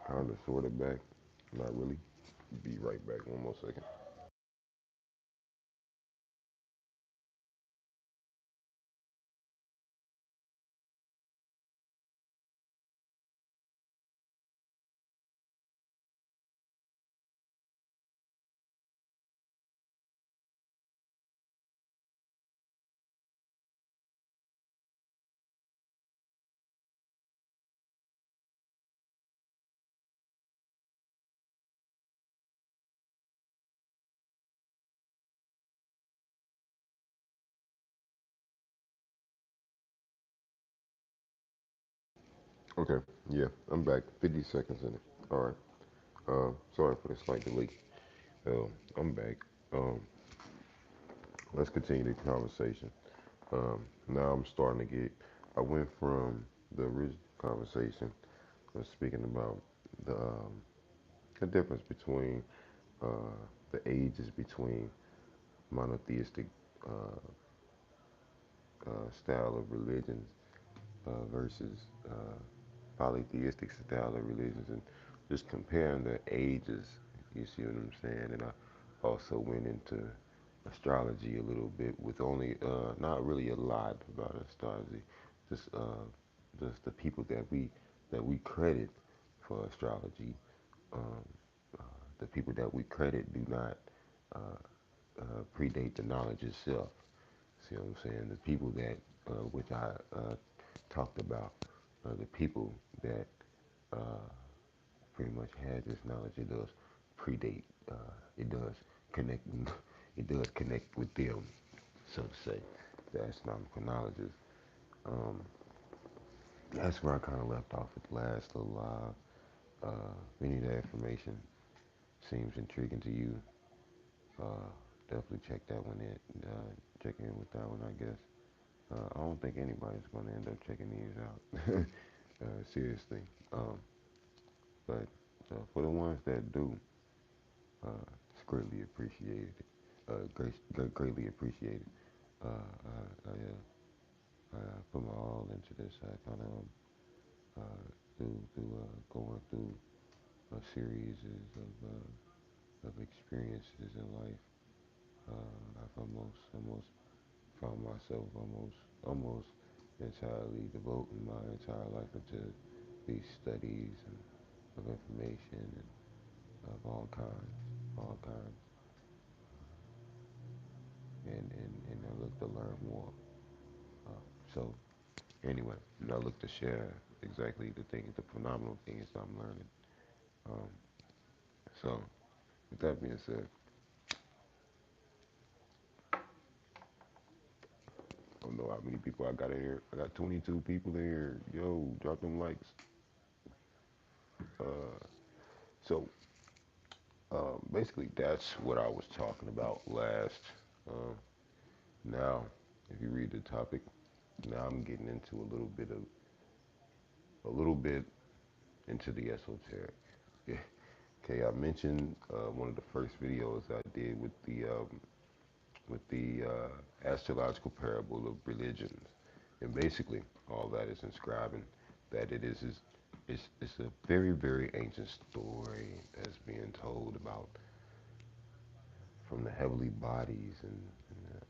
Kinda, sorta back. Not really. Be right back. One more second. Okay. Yeah, I'm back. 50 seconds in it. All right. Sorry for the slight delay. I'm back. Um, let's continue the conversation. Now I'm starting to get. I went from the original conversation, speaking about the um, the difference between the ages between monotheistic uh, style of religions versus polytheistic style of religions, and just comparing the ages. You see what I'm saying? And I also went into astrology a little bit with only not really a lot about astrology, just the people that we credit for astrology. Um, the people that we credit do not predate the knowledge itself. See what I'm saying? The people that which I talked about, the people that pretty much had this knowledge. It does predate. It does connect. It does connect with them, so to say. The astronomical knowledges. Um, that's where I kind of left off at the last little live. Any of that information seems intriguing to you, definitely check that one in. Check in with that one, I guess. I don't think anybody's going to end up checking these out. Seriously. But for the ones that do, it's greatly appreciated. Greatly appreciated. I put my all into this. I kind of through going through a series of experiences in life. I've almost found myself almost entirely devoting my entire life into these studies and of information and of all kinds, and I look to learn more. Uh, so anyway, and I look to share exactly the things, the phenomenal things I'm learning. Um, so with that being said, I don't know how many people I got in here. I got 22 people in here. Yo, drop them likes. Uh, so basically, that's what I was talking about last. Um, now, if you read the topic, now I'm getting into a little bit into the esoteric. Yeah. Okay, I mentioned one of the first videos I did with the astrological parable of religions, and basically all that is inscribing that it's a very ancient story that's being told about from the heavenly bodies and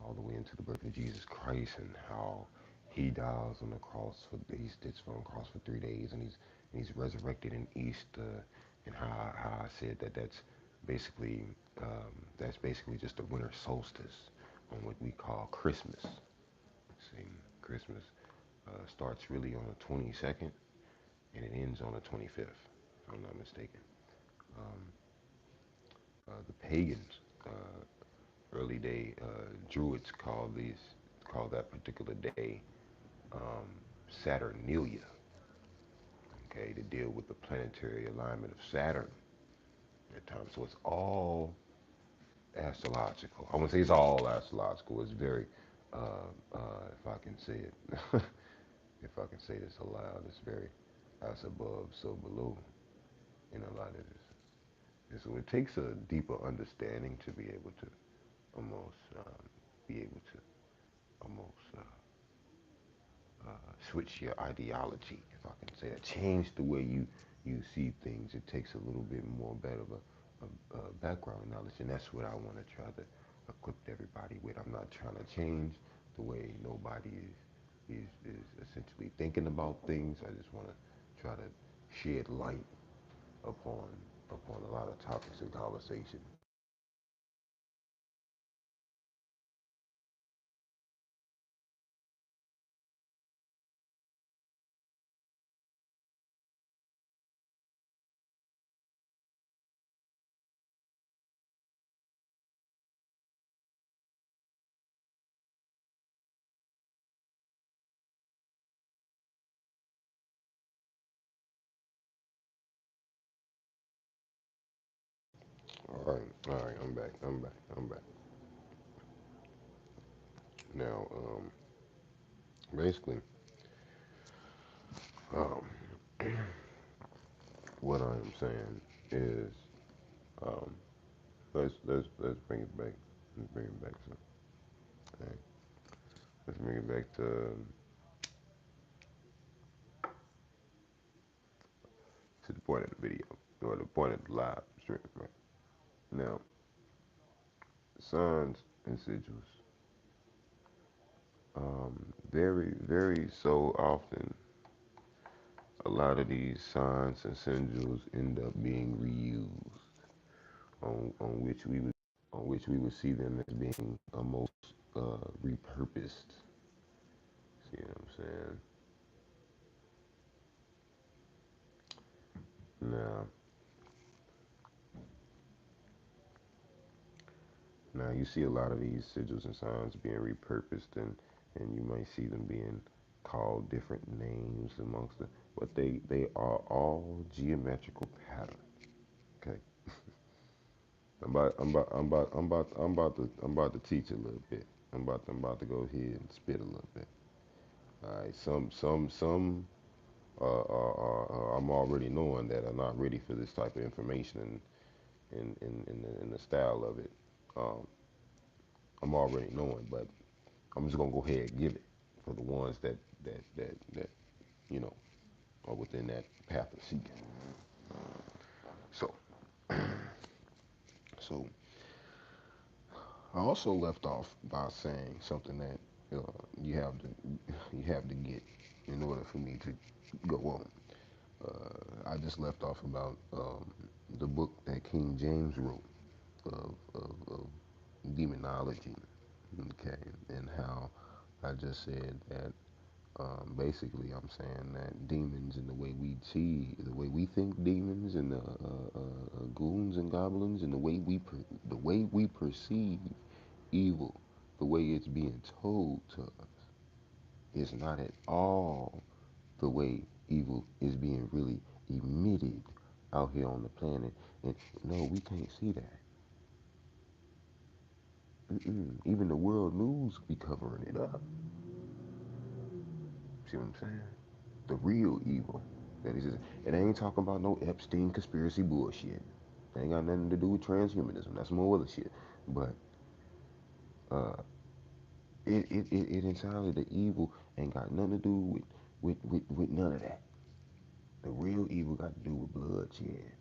all the way into the birth of Jesus Christ and how he dies on the cross for he sits on the cross for 3 days and he's resurrected in Easter and how I said that that's basically just the winter solstice on what we call Christmas. See, Christmas starts really on the 22nd and it ends on the 25th, if I'm not mistaken. Um, the pagans early day Druids call that particular day um, Saturnalia. Okay, to deal with the planetary alignment of Saturn at times. So it's all astrological. I wouldn't say it's all astrological. It's very, if I can say it, if I can say this aloud, it's very as above, so below in a lot of this. And so it takes a deeper understanding to be able to almost be able to almost switch your ideology, if I can say that, change the way you see things, it takes a little bit more better of a background knowledge, and that's what I want to try to equip everybody with. I'm not trying to change the way nobody is essentially thinking about things. I just want to try to shed light upon a lot of topics and conversation. All right, I'm back. Now, basically, um, what I am saying is, um, let's bring it back. Let's bring it back to, hey, let's bring it back to the point of the video or the point of the live stream. Right now, signs and sigils. Very so often, a lot of these signs and sigils end up being reused, on which we would see them as being almost repurposed. See what I'm saying? Now, now you see a lot of these sigils and signs being repurposed, and you might see them being called different names amongst them, but they are all geometrical patterns. Okay, I'm about to teach a little bit. I'm about to go ahead and spit a little bit. All right, some I'm already knowing that are not ready for this type of information in the style of it. Um, I'm already knowing, but I'm just gonna go ahead and give it for the ones that you know are within that path of seeking. So so I also left off by saying something that you have to get in order for me to go on. I just left off about the book that King James wrote of demonology, okay, and how I just said that basically I'm saying that demons and the way we see, the way we think demons and goons and goblins and the way we perceive evil, the way it's being told to us, is not at all the way evil is being really emitted out here on the planet. And no, we can't see that. Even the world news be covering it up. See what I'm saying? The real evil. That is, it ain't talking about no Epstein conspiracy bullshit. It ain't got nothing to do with transhumanism. That's more other shit. But uh, it entirely the evil ain't got nothing to do with none of that. The real evil got to do with bloodshed,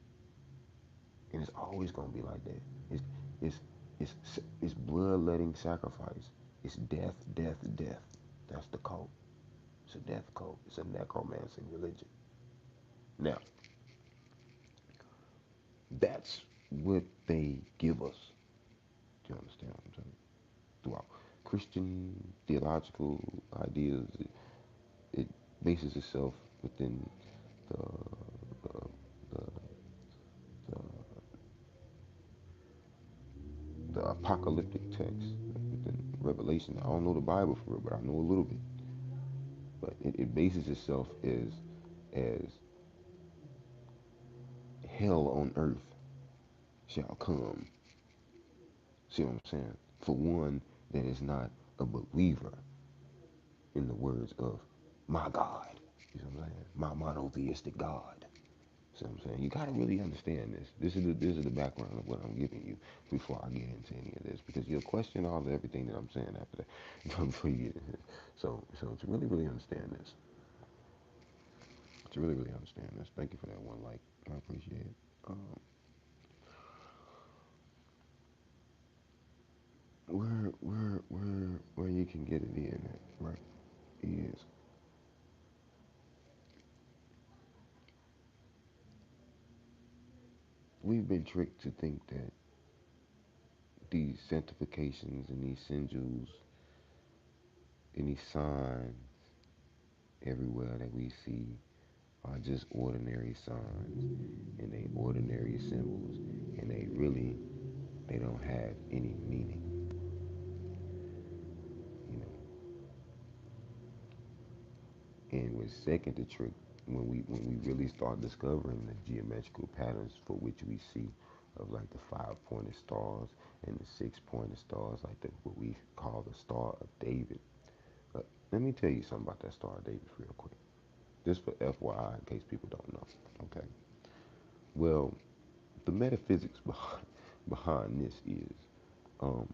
and it's always gonna be like that. It's it's it's it's bloodletting sacrifice. It's death, death, death. That's the cult. It's a death cult. It's a necromancy religion. Now, that's what they give us. Do you understand what I'm saying? Throughout Christian theological ideas, it bases itself within the the, the, the, the apocalyptic text within Revelation. I don't know the Bible for real, but I know a little bit. But it bases itself as hell on earth shall come. See what I'm saying? For one that is not a believer in the words of my God. You know what I'm saying? My monotheistic God. See what I'm saying? You gotta really understand this. This is the background of what I'm giving you before I get into any of this, because you'll question all of everything that I'm saying after that before you get into it. So to really understand this, to really, really understand this. Thank you for that one. Like, I appreciate it. Um, where you can get it in at, right? Is we've been tricked to think that these sanctifications and these sigils and these signs everywhere that we see are just ordinary signs and they ordinary symbols and they don't have any meaning, you know. And with second the trick, when we really start discovering the geometrical patterns for which we see of like the 5 pointed stars and the 6 pointed stars, like what we call the Star of David. Uh, Let me tell you something about that Star of David real quick, just for FYI, in case people don't know. Okay. Well, the metaphysics behind this is um,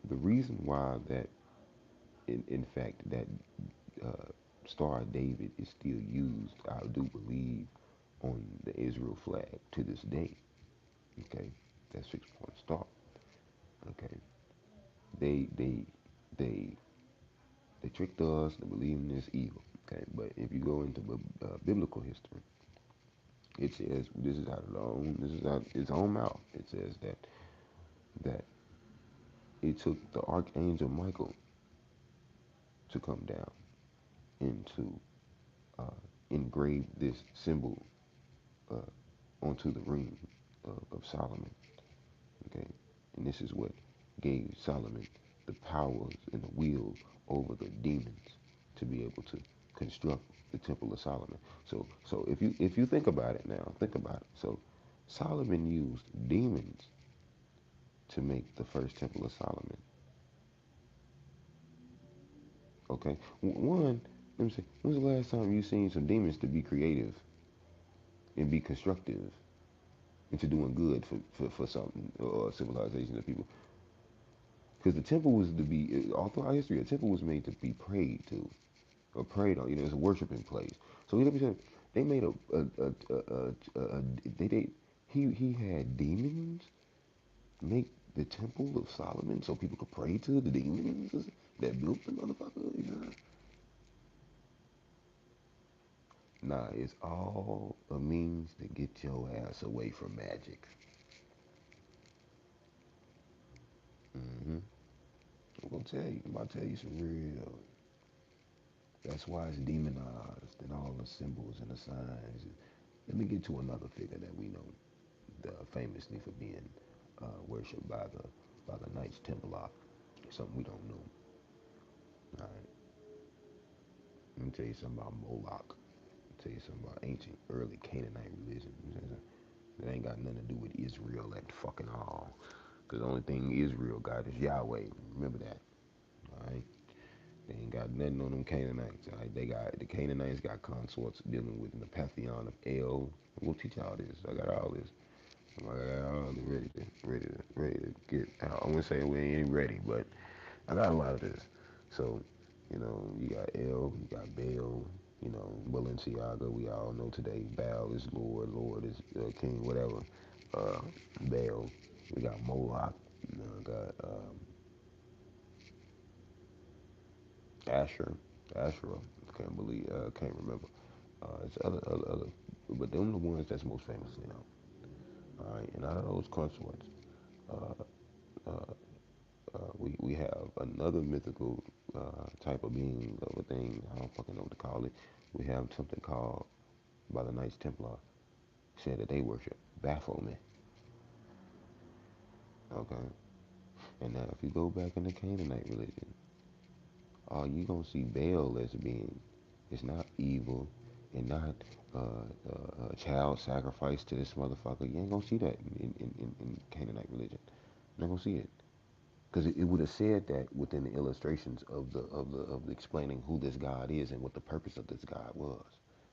the reason why that in fact that uh, Star of David is still used, I do believe, on the Israel flag to this day. Okay, that 6 point star. Okay, they they they they tricked us to believe in this evil. Okay, but if you go into biblical history, it says this is out of the own this is out its own mouth. It says that it took the archangel Michael to come down and to uh, engrave this symbol uh, onto the ring of Solomon. Okay, and this is what gave Solomon the powers and the will over the demons to be able to construct the Temple of Solomon. So if you think about it now, think about it. So Solomon used demons to make the first Temple of Solomon. Okay, one. Let me say, when's the last time you seen some demons to be creative and be constructive into doing good for something or civilization of people? Because the temple was to be, all throughout history, a temple was made to be prayed to or prayed on. You know, it's a worshiping place. So let me say, they made a they he had demons make the temple of Solomon so people could pray to the demons that built the motherfucker. You know? Nah, it's all a means to get your ass away from magic. Mm-hmm. I'm gonna tell you. I'm about to tell you some real. That's why it's demonized and all the symbols and the signs. Let me get to another figure that we know, famously for being worshipped by the Knights Templar. Something we don't know. All right. Let me tell you something about Moloch. Let me tell you something about ancient, early Canaanite religion. That ain't got nothing to do with Israel at fucking all. Because the only thing Israel got is Yahweh. Remember that. All right. They ain't got nothing on them Canaanites. All right? They got the Canaanites got consorts dealing with the pantheon of El. We'll teach y'all this. I got all this. I got all this ready to get out. I wouldn't say we ain't ready, but I got a lot of this. So, you know, you got El, you got Baal, you know, Balenciaga. We all know today Baal is Lord, Lord is King, whatever. Uh, Baal. We got Moloch. You know, got Asher, Asherah. Can't remember. It's other, but them the ones that's most famously known. All right, and out of those consorts, uh, uh, we have another mythical type of being of a thing. I don't fucking know what to call it. We have something called by the Knights Templar said that they worship Baphomet. Okay, and now if you go back in the Canaanite religion, you gonna see Baal as being it's not evil and not a child sacrifice to this motherfucker. You ain't gonna see that in Canaanite religion. You're not gonna see it because it would have said that within the illustrations of the explaining who this God is and what the purpose of this God was.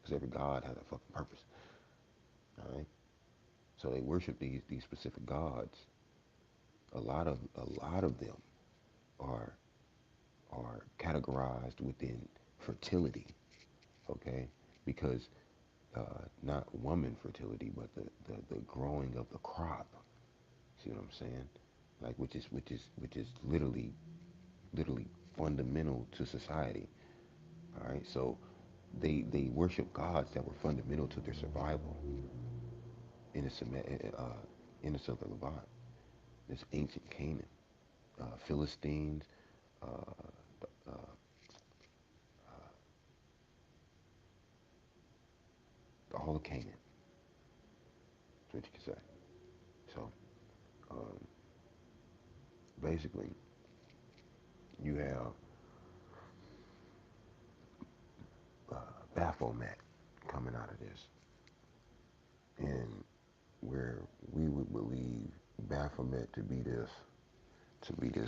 Because every God had a fucking purpose. All right. So they worship these specific gods. A lot of them are are categorized within fertility. Okay, because not woman fertility, but the growing of the crop. See what I'm saying? Like which is literally fundamental to society. All right, so they worship gods that were fundamental to their survival in the in the Southern Levant. This ancient Canaan, Philistines, uh, uh, all of Canaan. That's what you can say. So um, basically, you have uh, Baphomet coming out of this, and where we would believe Baphomet to be this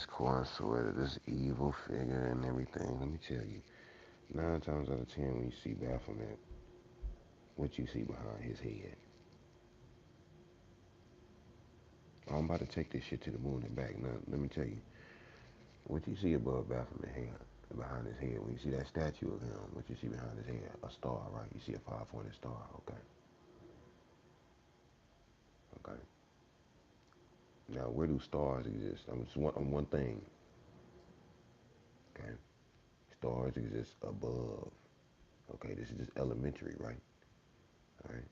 coin sorter, this evil figure and everything. Let me tell you, 9 times out of 10, when you see Baphomet, what you see behind his head. I'm about to take this shit to the moon and back. Now, let me tell you, what you see above Baphomet's head, behind his head, when you see that statue of him, what you see behind his head, a star, right? You see a five-pointed star, okay? Okay. Now, where do stars exist? I'm just one thing, okay? Stars exist above. Okay, this is just elementary, right? All right.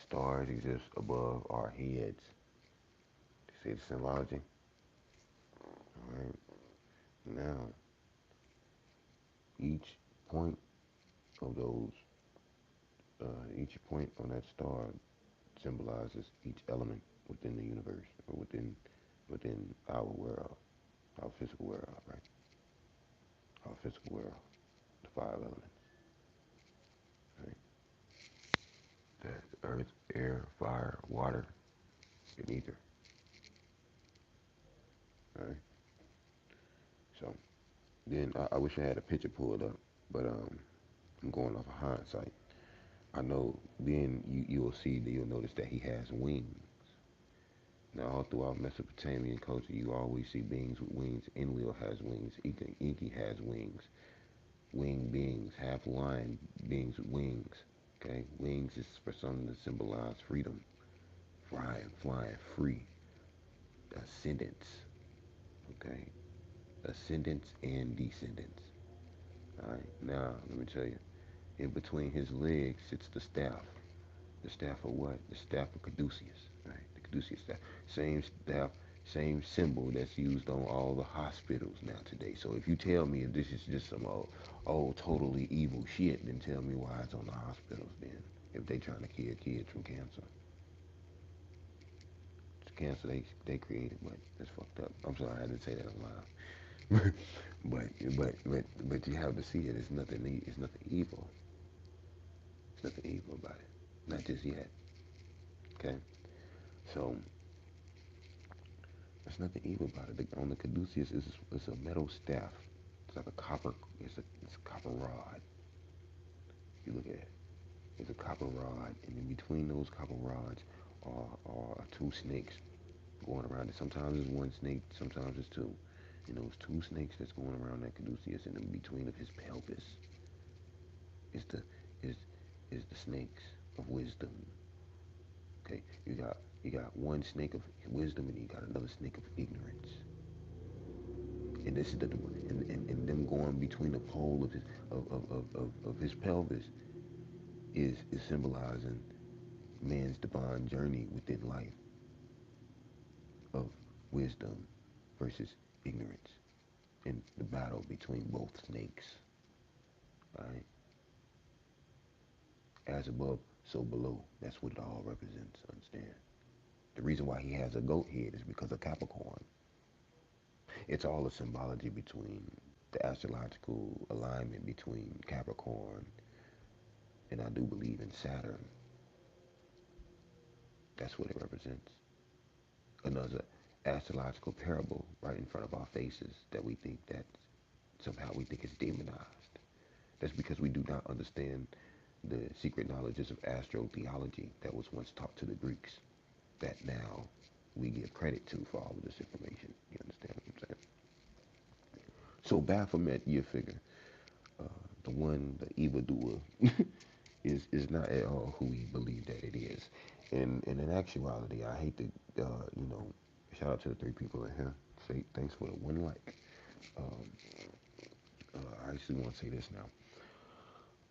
Stars exist above our heads. You see the symbology? All right. Now, each point of those, each point on that star symbolizes each element within the universe or within our world, our physical world, right? Our physical world, the five elements, right? That's earth, air, fire, water, and ether, right? So then I wish I had a picture pulled up, but I'm going off of hindsight. I know then you'll see that you'll notice that he has wings. Now all throughout Mesopotamian culture, you always see beings with wings. Enlil has wings. Inki has wings. Winged beings, half lion beings with wings. Okay, wings is for something to symbolize freedom, flying free, ascendance. Okay, ascendance and descendants. All right, now let me tell you. In between his legs sits the staff. The staff of what? The staff of Caduceus, right? The Caduceus staff. Same staff, same symbol that's used on all the hospitals now today. So if you tell me if this is just some old totally evil shit, then tell me why it's on the hospitals then. If they trying to kill kids from cancer. It's cancer they created, but that's fucked up. I'm sorry, I didn't say that aloud. but you have to see it. It's nothing evil. There's nothing evil about it. Not just yet. Okay? So there's nothing evil about it. On the caduceus, it's a metal staff. It's like a copper. It's a copper rod. You look at it. It's a copper rod, and in between those copper rods are two snakes going around it. Sometimes it's one snake. Sometimes it's two. And those two snakes that's going around that caduceus, and in between of his pelvis is the is is the snakes of wisdom. Okay, you got one snake of wisdom, and you got another snake of ignorance. And this is and them going between the pole of his pelvis is symbolizing man's divine journey within life of wisdom versus ignorance and the battle between both snakes. Right? As above, so below. That's what it all represents. Understand? The reason why he has a goat head is because of Capricorn. It's all a symbology between the astrological alignment between Capricorn and I do believe in Saturn. That's what it represents. Another astrological parable right in front of our faces that we think that somehow we think is demonized. That's because we do not understand the secret knowledges of astrotheology that was once taught to the Greeks that now we give credit to for all of this information. You understand what I'm saying? So Baphomet, you figure, the one, the evildoer, is not at all who we believe that it is. And in actuality, I hate to, you know, shout out to the three people in here. Say thanks for the one like. Um, I actually want to say this now.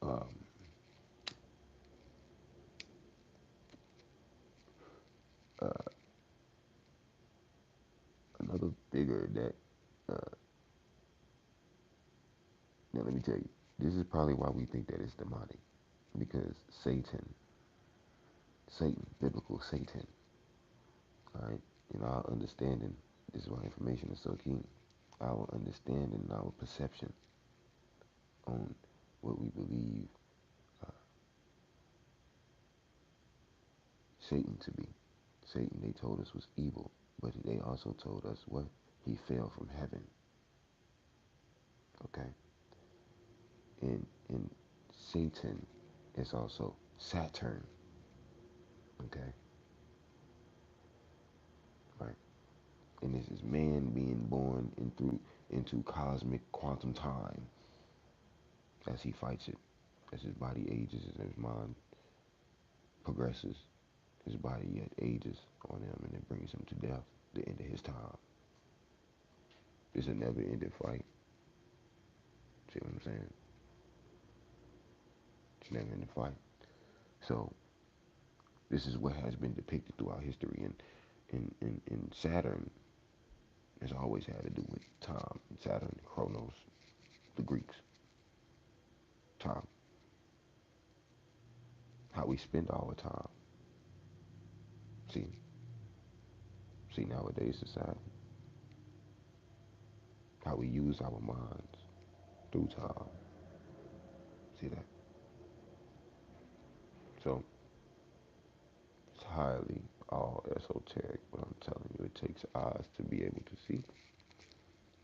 Um, uh, Another figure that, now let me tell you, this is probably why we think that it's demonic, because biblical Satan, all right, in our understanding, this is why information is so key. Our understanding, our perception on what we believe uh, Satan to be. Satan, they told us, was evil, but they also told us what? He fell from heaven. Okay? And Satan is also Saturn. Okay? Right? And this is man being born into cosmic quantum time as he fights it, as his body ages and his mind progresses. His body yet ages on him, and it brings him to death, the end of his time. It's a never ending fight. See what I'm saying? It's never ending fight. So this is what has been depicted throughout history, and Saturn has always had to do with time. Saturn, Chronos, the Greeks, time, how we spend our time. See, see nowadays society, how we use our minds through time. See that? So it's highly all esoteric, but I'm telling you, it takes eyes to be able to see.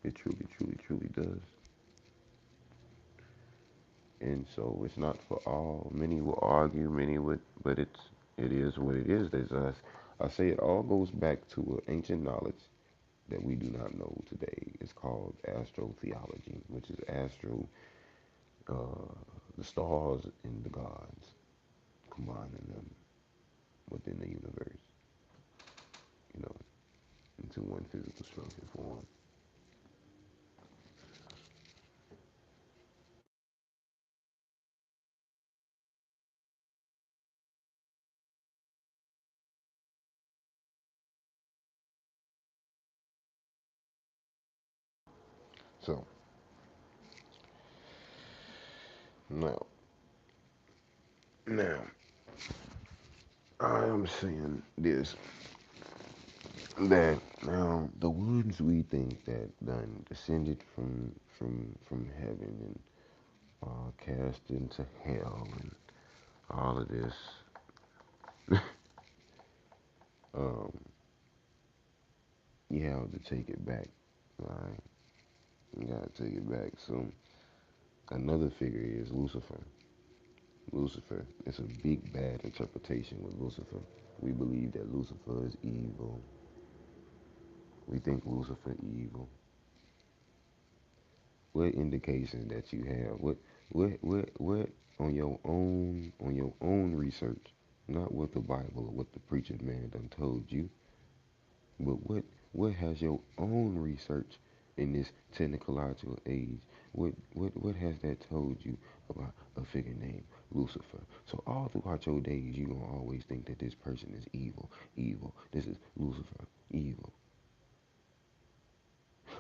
It truly, truly, truly does. And so it's not for all. Many will argue, many would, but it is what it is. There's us. I say it all goes back to an ancient knowledge that we do not know today. It's called astrotheology, which is astro, uh, the stars and the gods, combining them within the universe, you know, into one physical structure form. So now, now I am saying this, that now the ones we think that done descended from heaven and cast into hell and all of this, um, you have to take it back. Right? You gotta take it back. So another figure is Lucifer. Lucifer. It's a big bad interpretation with Lucifer. We believe that Lucifer is evil. We think Lucifer evil. What indication that you have? What on your own research, not what the Bible or what the preacher man done told you, but what has your own research in this technological age? What has that told you about a figure named Lucifer? So all throughout your days, you gonna always think that this person is evil, evil. This is Lucifer, evil.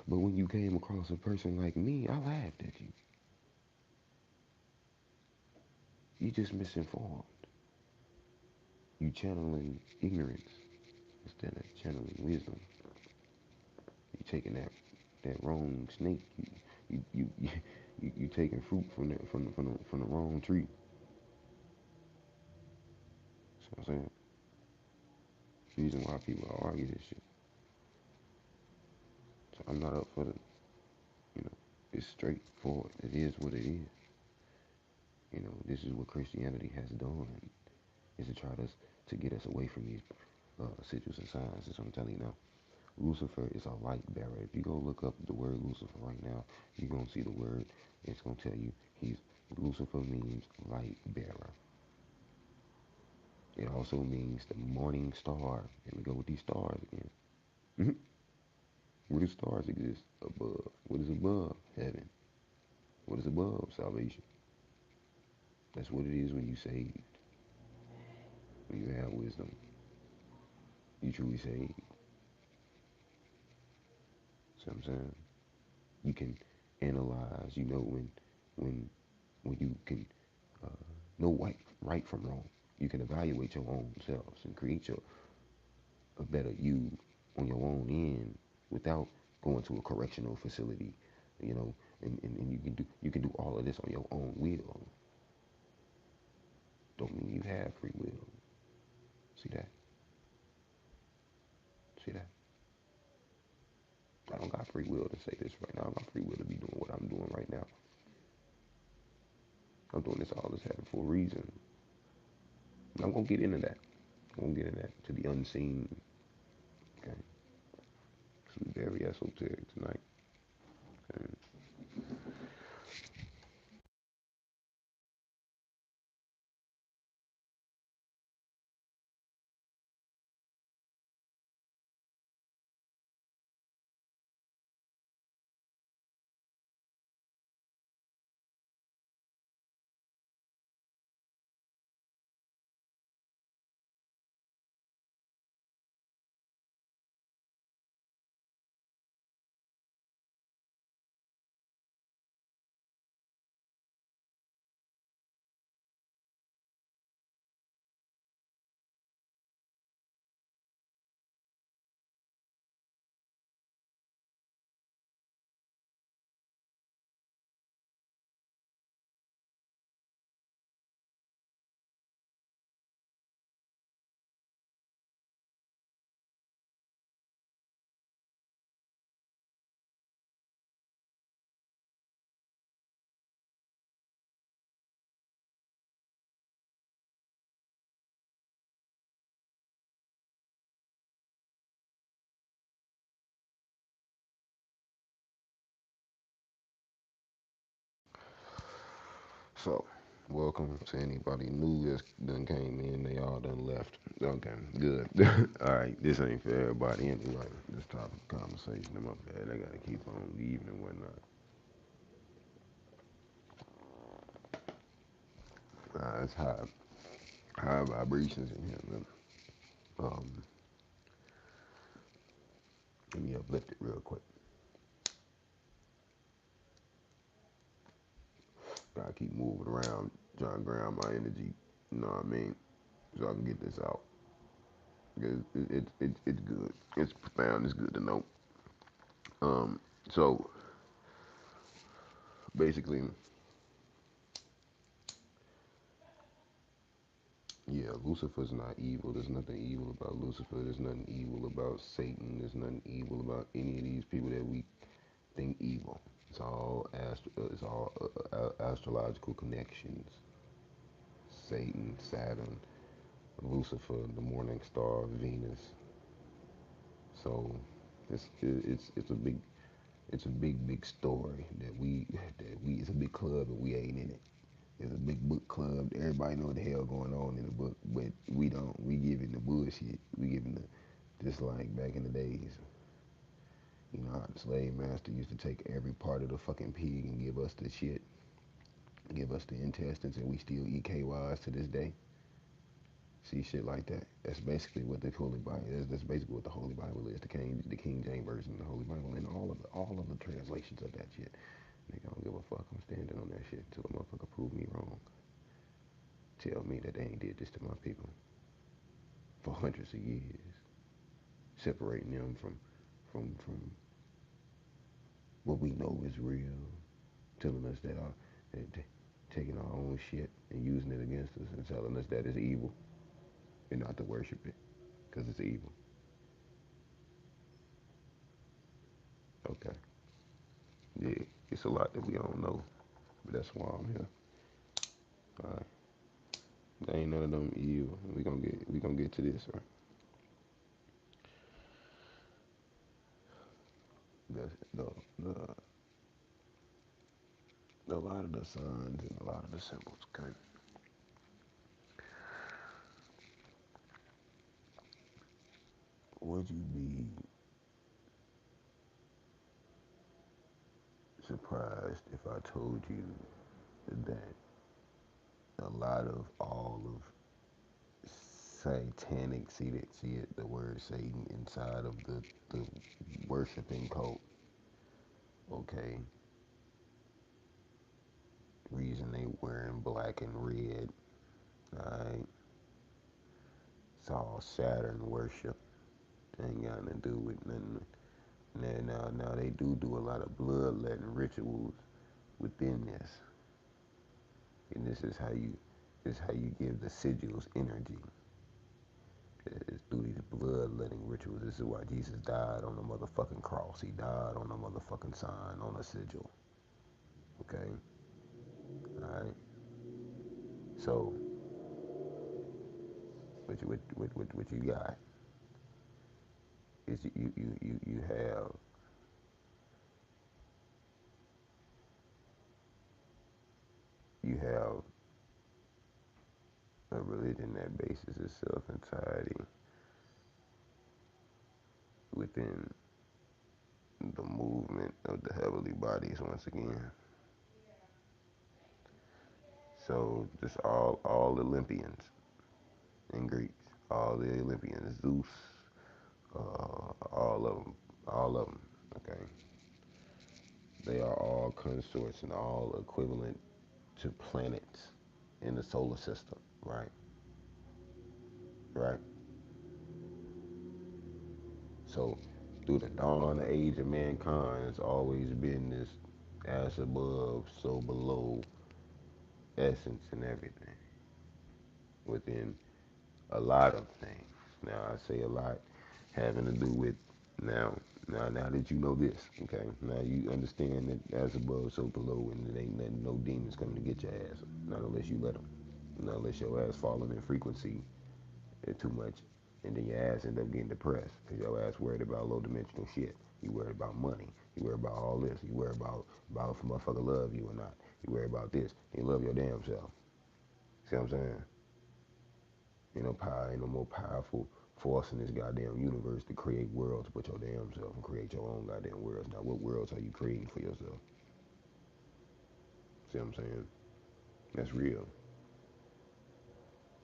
But when you came across a person like me, I laughed at you. You just misinformed. You channeling ignorance instead of channeling wisdom. You taking that wrong snake. You taking fruit from the wrong tree. So I'm saying, reason why people argue this shit. So I'm not up for the, you know, it's straightforward. It is what it is. You know, this is what Christianity has done, is to try to get us away from these sigils and signs. That's what I'm telling you now. Lucifer is a light bearer. If you go look up the word Lucifer right now, you're gonna see the word. It's gonna tell you he's Lucifer means light bearer. It also means the morning star. Here we go with these stars again. Where do stars exist? Above. What is above? Heaven. What is above? Salvation. That's what it is when you saved. When you have wisdom, you truly saved. See what I'm saying? You can analyze. You know when when you can uh, know right from wrong. You can evaluate your own selves and create a better you on your own end without going to a correctional facility, you know, and you can do all of this on your own will. Don't mean you have free will. See that? See that? I don't got free will to say this right now. I got free will to be doing what I'm doing right now. I'm doing this all this having for a reason. And I'm gonna get into that. I'm gonna get into that to the unseen. Okay. Some very esoteric tonight. Okay. So, welcome to anybody new that's done came in. They all done left. Okay, good. All right, this ain't for everybody anyway. This topic of conversation, in my bad. I gotta keep on leaving and whatnot. It's high vibrations in here, man. Um, Let me uplift it real quick. Gotta keep moving around, trying to ground my energy. You know what I mean? So I can get this out. It's good. It's profound. It's good to know. Um, so basically, yeah, Lucifer's not evil. There's nothing evil about Lucifer. There's nothing evil about Satan. There's nothing evil about any of these people that we think evil. It's all astrological connections. Satan, Saturn, Lucifer, the morning star, Venus. So it's a big story that we it's a big club and we ain't in it. It's a big book club. Everybody know what the hell going on in the book, but we don't. We giving the bullshit. We giving the just like back in the days. You know how the slave master used to take every part of the fucking pig and give us the shit, give us the intestines, and we still eat KYs to this day. See shit like that. That's basically what the Holy Bible is. That's basically what the Holy Bible is. The King James version of the Holy Bible and all of the translations of that shit. Nigga, I don't give a fuck. I'm standing on that shit until a motherfucker prove me wrong. Tell me that they ain't did this to my people for hundreds of years, separating them from what we know is real, telling us that taking our own shit and using it against us and telling us that it's evil and not to worship it because it's evil. Okay, yeah, it's a lot that we don't know, but that's why I'm here. All right, there ain't none of them evil. We gonna get to this, right? The the the, a lot of the signs and a lot of the symbols. Okay, Would you be surprised if I told you that a lot of all of satanic, see it, the word Satan inside of the worshiping cult, okay? Reason they wearing black and red, alright? It's all Saturn worship. Ain't got nothing to do with nothing. Now they do a lot of bloodletting rituals within this, and this is how you give the sigils energy. It's through these bloodletting rituals. This is why Jesus died on the motherfucking cross. He died on a motherfucking sign on a sigil. Okay, all right. So what you got is you have a religion that bases itself entirely within the movement of the heavenly bodies once again. So just all Olympians in Greeks, all the Olympians, Zeus, all of them. Okay, they are all consorts and all equivalent to planets in the solar system. Right, right. So through the dawn of the age of mankind, it's always been this as above, so below essence and everything within a lot of things. Now I say a lot having to do with now. Now that you know this, okay. Now you understand that as above, so below, and it ain't nothing, no demons coming to get your ass. Not unless you let them. Not unless your ass falling in frequency too much, and then your ass end up getting depressed because your ass worried about low dimensional shit. You worried about money. You worried about all this. You worried about if a motherfucker love you or not. You worried about this. You love your damn self. See what I'm saying? Ain't no more powerful force in this goddamn universe to create worlds but your damn self and create your own goddamn worlds. Now, what worlds are you creating for yourself? See what I'm saying? That's real.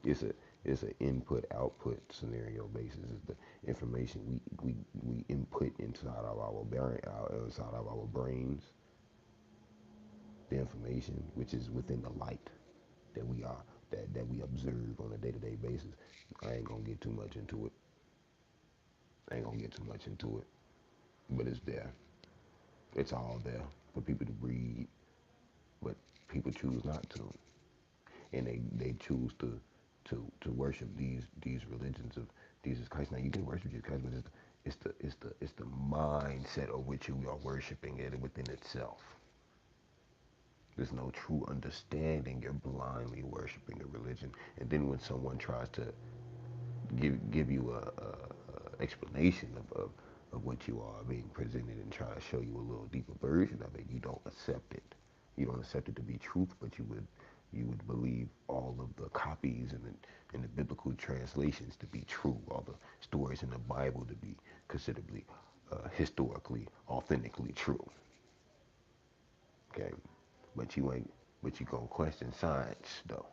It's a it's an input output scenario basis. It's the information we input inside of our brains, the information which is within the light that we are that we observe on a day-to-day basis. I ain't gonna get too much into it. But it's there. It's all there for people to read, but people choose not to, and they choose to worship these religions of Jesus Christ. Now you can worship Jesus Christ, but it's the mindset of which you are worshiping it within itself. There's no true understanding. You're blindly worshiping a religion, and then when someone tries to give you a explanation of what you are being presented and try to show you a little deeper version of it, you don't accept it. You don't accept it to be truth, but you would believe all of the copies and the biblical translations to be true, all the stories in the Bible to be considerably historically, authentically true. Okay, but you ain't. But you gonna question science though.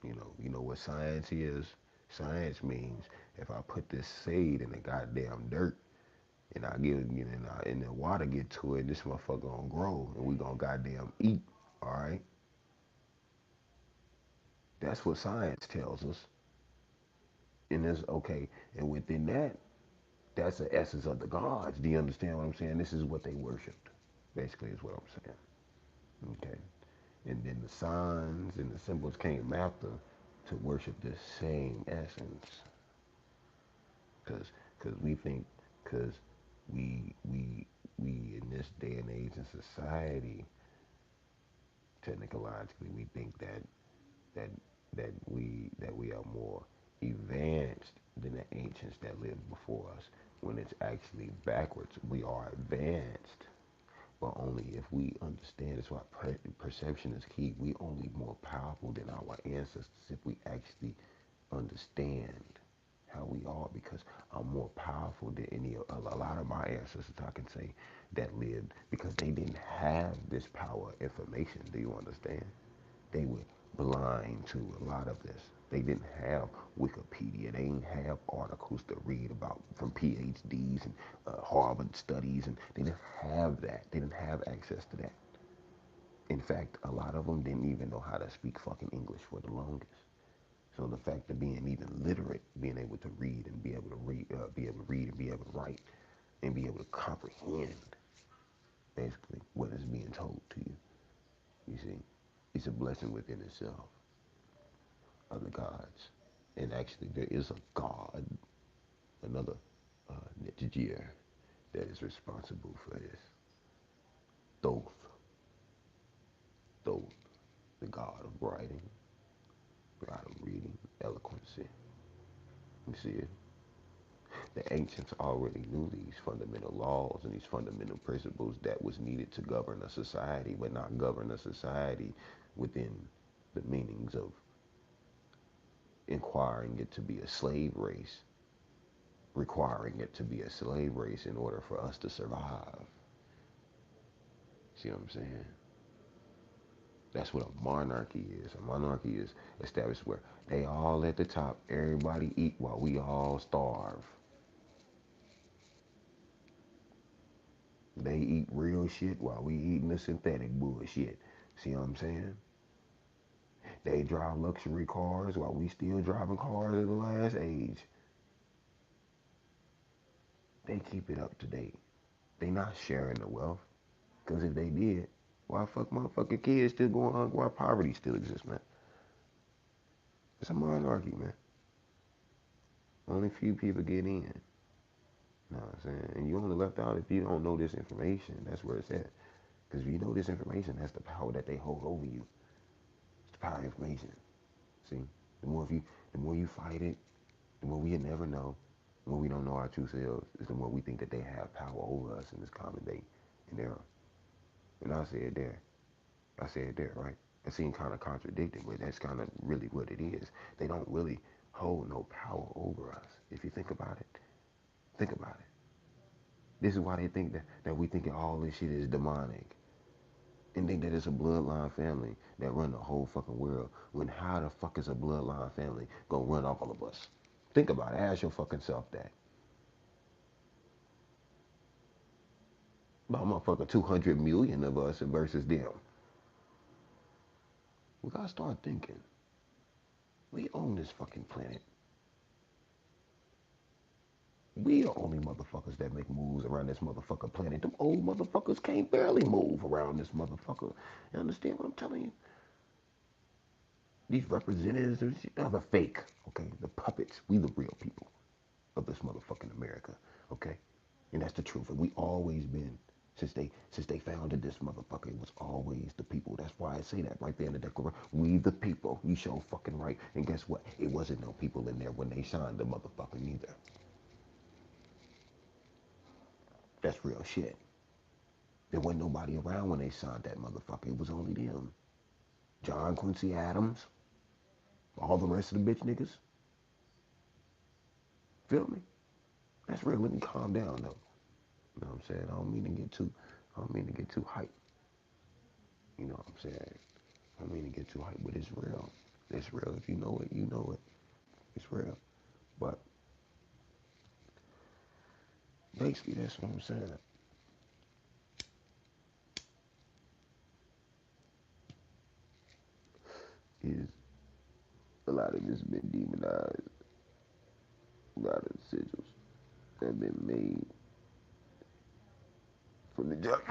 You know what science is? Science means if I put this seed in the goddamn dirt and I give you know, and the water get to it, this motherfucker gonna grow and we gonna goddamn eat. All right, that's what science tells us. And it's okay. And within that, that's the essence of the gods. Do you understand what I'm saying? This is what they worshipped. Basically, is what I'm saying. Okay. And then the signs and the symbols came after to worship this same essence. Cause we think, cause we in this day and age in society, technologically, we think that that we are more advanced than the ancients that lived before us. When it's actually backwards, we are advanced, but only if we understand. That's why perception is key. We only more powerful than our ancestors if we actually understand how we are because I'm more powerful than a lot of my ancestors, I can say, that lived because they didn't have this power information. Do you understand? They were blind to a lot of this. They didn't have Wikipedia. They didn't have articles to read about from PhDs and Harvard studies, and they didn't have that. They didn't have access to that. In fact, a lot of them didn't even know how to speak fucking English for the longest. So the fact of being even literate, being able to read and be able to read, and be able to write and be able to comprehend basically what is being told to you. You see, it's a blessing within itself. Other gods, and actually there is a god, another Nijir, that is responsible for this. Thoth, Thoth, the god of writing, god of reading, eloquency. You see it? The ancients already knew these fundamental laws and these fundamental principles that was needed to govern a society, but not govern a society within the meanings of inquiring it to be a slave race, requiring it to be a slave race in order for us to survive. See what I'm saying? That's what a monarchy is. A monarchy is established where they all at the top, everybody eat while we all starve. They eat real shit while we eating the synthetic bullshit. See what I'm saying? They drive luxury cars while we still driving cars of the last age. They keep it up to date. They not sharing the wealth. Because if they did, why fuck motherfucking kids still going hungry? Why poverty still exists, man? It's a monarchy, man. Only few people get in. You know what I'm saying? And you only left out if you don't know this information. That's where it's at. Because if you know this information, that's the power that they hold over you. It's the power of information. See? The more you fight it, the more we never know. The more we don't know our true selves, is the more we think that they have power over us in this common day and era. And I said there. I said there, right? It seemed kind of contradicting, but that's kind of really what it is. They don't really hold no power over us. If you think about it, think about it. This is why they think that we think all this shit is demonic. And think that it's a bloodline family that run the whole fucking world. When how the fuck is a bloodline family gonna run all of us? Think about it. Ask your fucking self that. About motherfucking 200 million of us versus them. We gotta start thinking. We own this fucking planet. We the only motherfuckers that make moves around this motherfucker planet. Them old motherfuckers can't barely move around this motherfucker. You understand what I'm telling you? These representatives are the fake, okay? The puppets. We the real people of this motherfucking America, okay? And that's the truth. And we always been since they founded this motherfucker. It was always the people. That's why I say that right there in the Declaration. We the people. You show fucking right. And guess what? It wasn't no people in there when they signed the motherfucker neither. That's real shit. There wasn't nobody around when they signed that motherfucker. It was only them. John Quincy Adams, all the rest of the bitch niggas. Feel me? That's real. Let me calm down though. You know what I'm saying? I don't mean to get too hype. You know what I'm saying? I don't mean to get too hype, but it's real. It's real. If you know it, you know it. It's real. But basically, that's what I'm saying. Is a lot of it's been demonized. A lot of sigils have been made from the jump.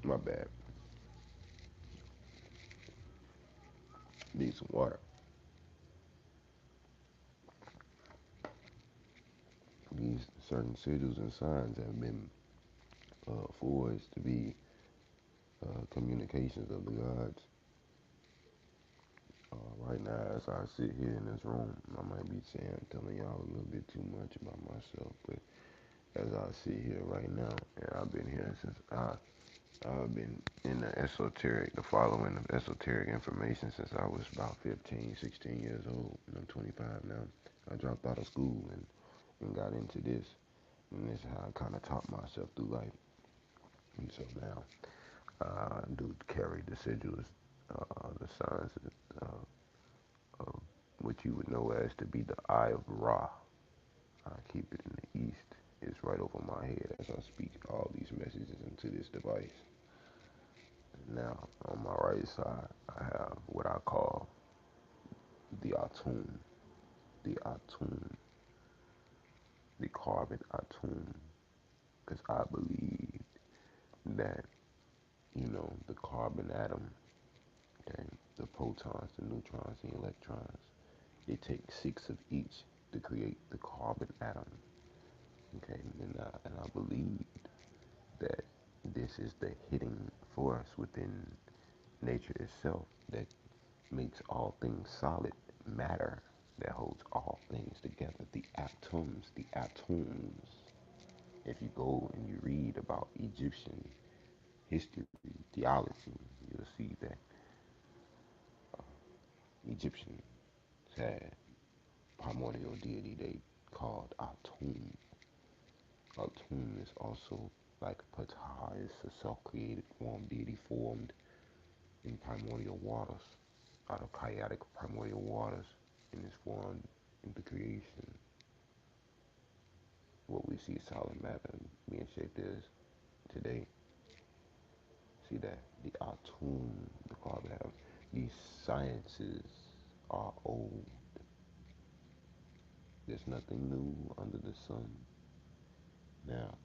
My bad. Need some water. These certain sigils and signs have been forged to be communications of the gods. Right now, as I sit here in this room, I might be saying, telling y'all a little bit too much about myself, but as I see here right now, and I've been here since I've been in the esoteric, the following of esoteric information since I was about 15, 16 years old, and I'm 25 now. I dropped out of school and got into this, and this is how I kind of taught myself through life. And so now I do carry the sigils, the signs of what you would know as to be the eye of Ra. I keep it in the east. It's right over my head as I speak all these messages into this device. Now, on my right side, I have what I call the atum, the atum, the carbon atum, because I believe that, the carbon atom, okay, the protons, the neutrons, the electrons, it takes six of each to create the carbon atom, okay, and I believe that this is the hidden force within nature itself that makes all things solid, matter that holds all things together, the atoms, the atoms. If you go and you read about Egyptian history, theology, you'll see that Egyptians had primordial deity they called Atum. Atum is also like Ptah, it's a self-created form, deity formed in primordial waters, out of chaotic primordial waters, and is formed into creation. What we see solid matter being shaped as today. See that the atom, the carbon atom, these sciences are old. There's nothing new under the sun. Now,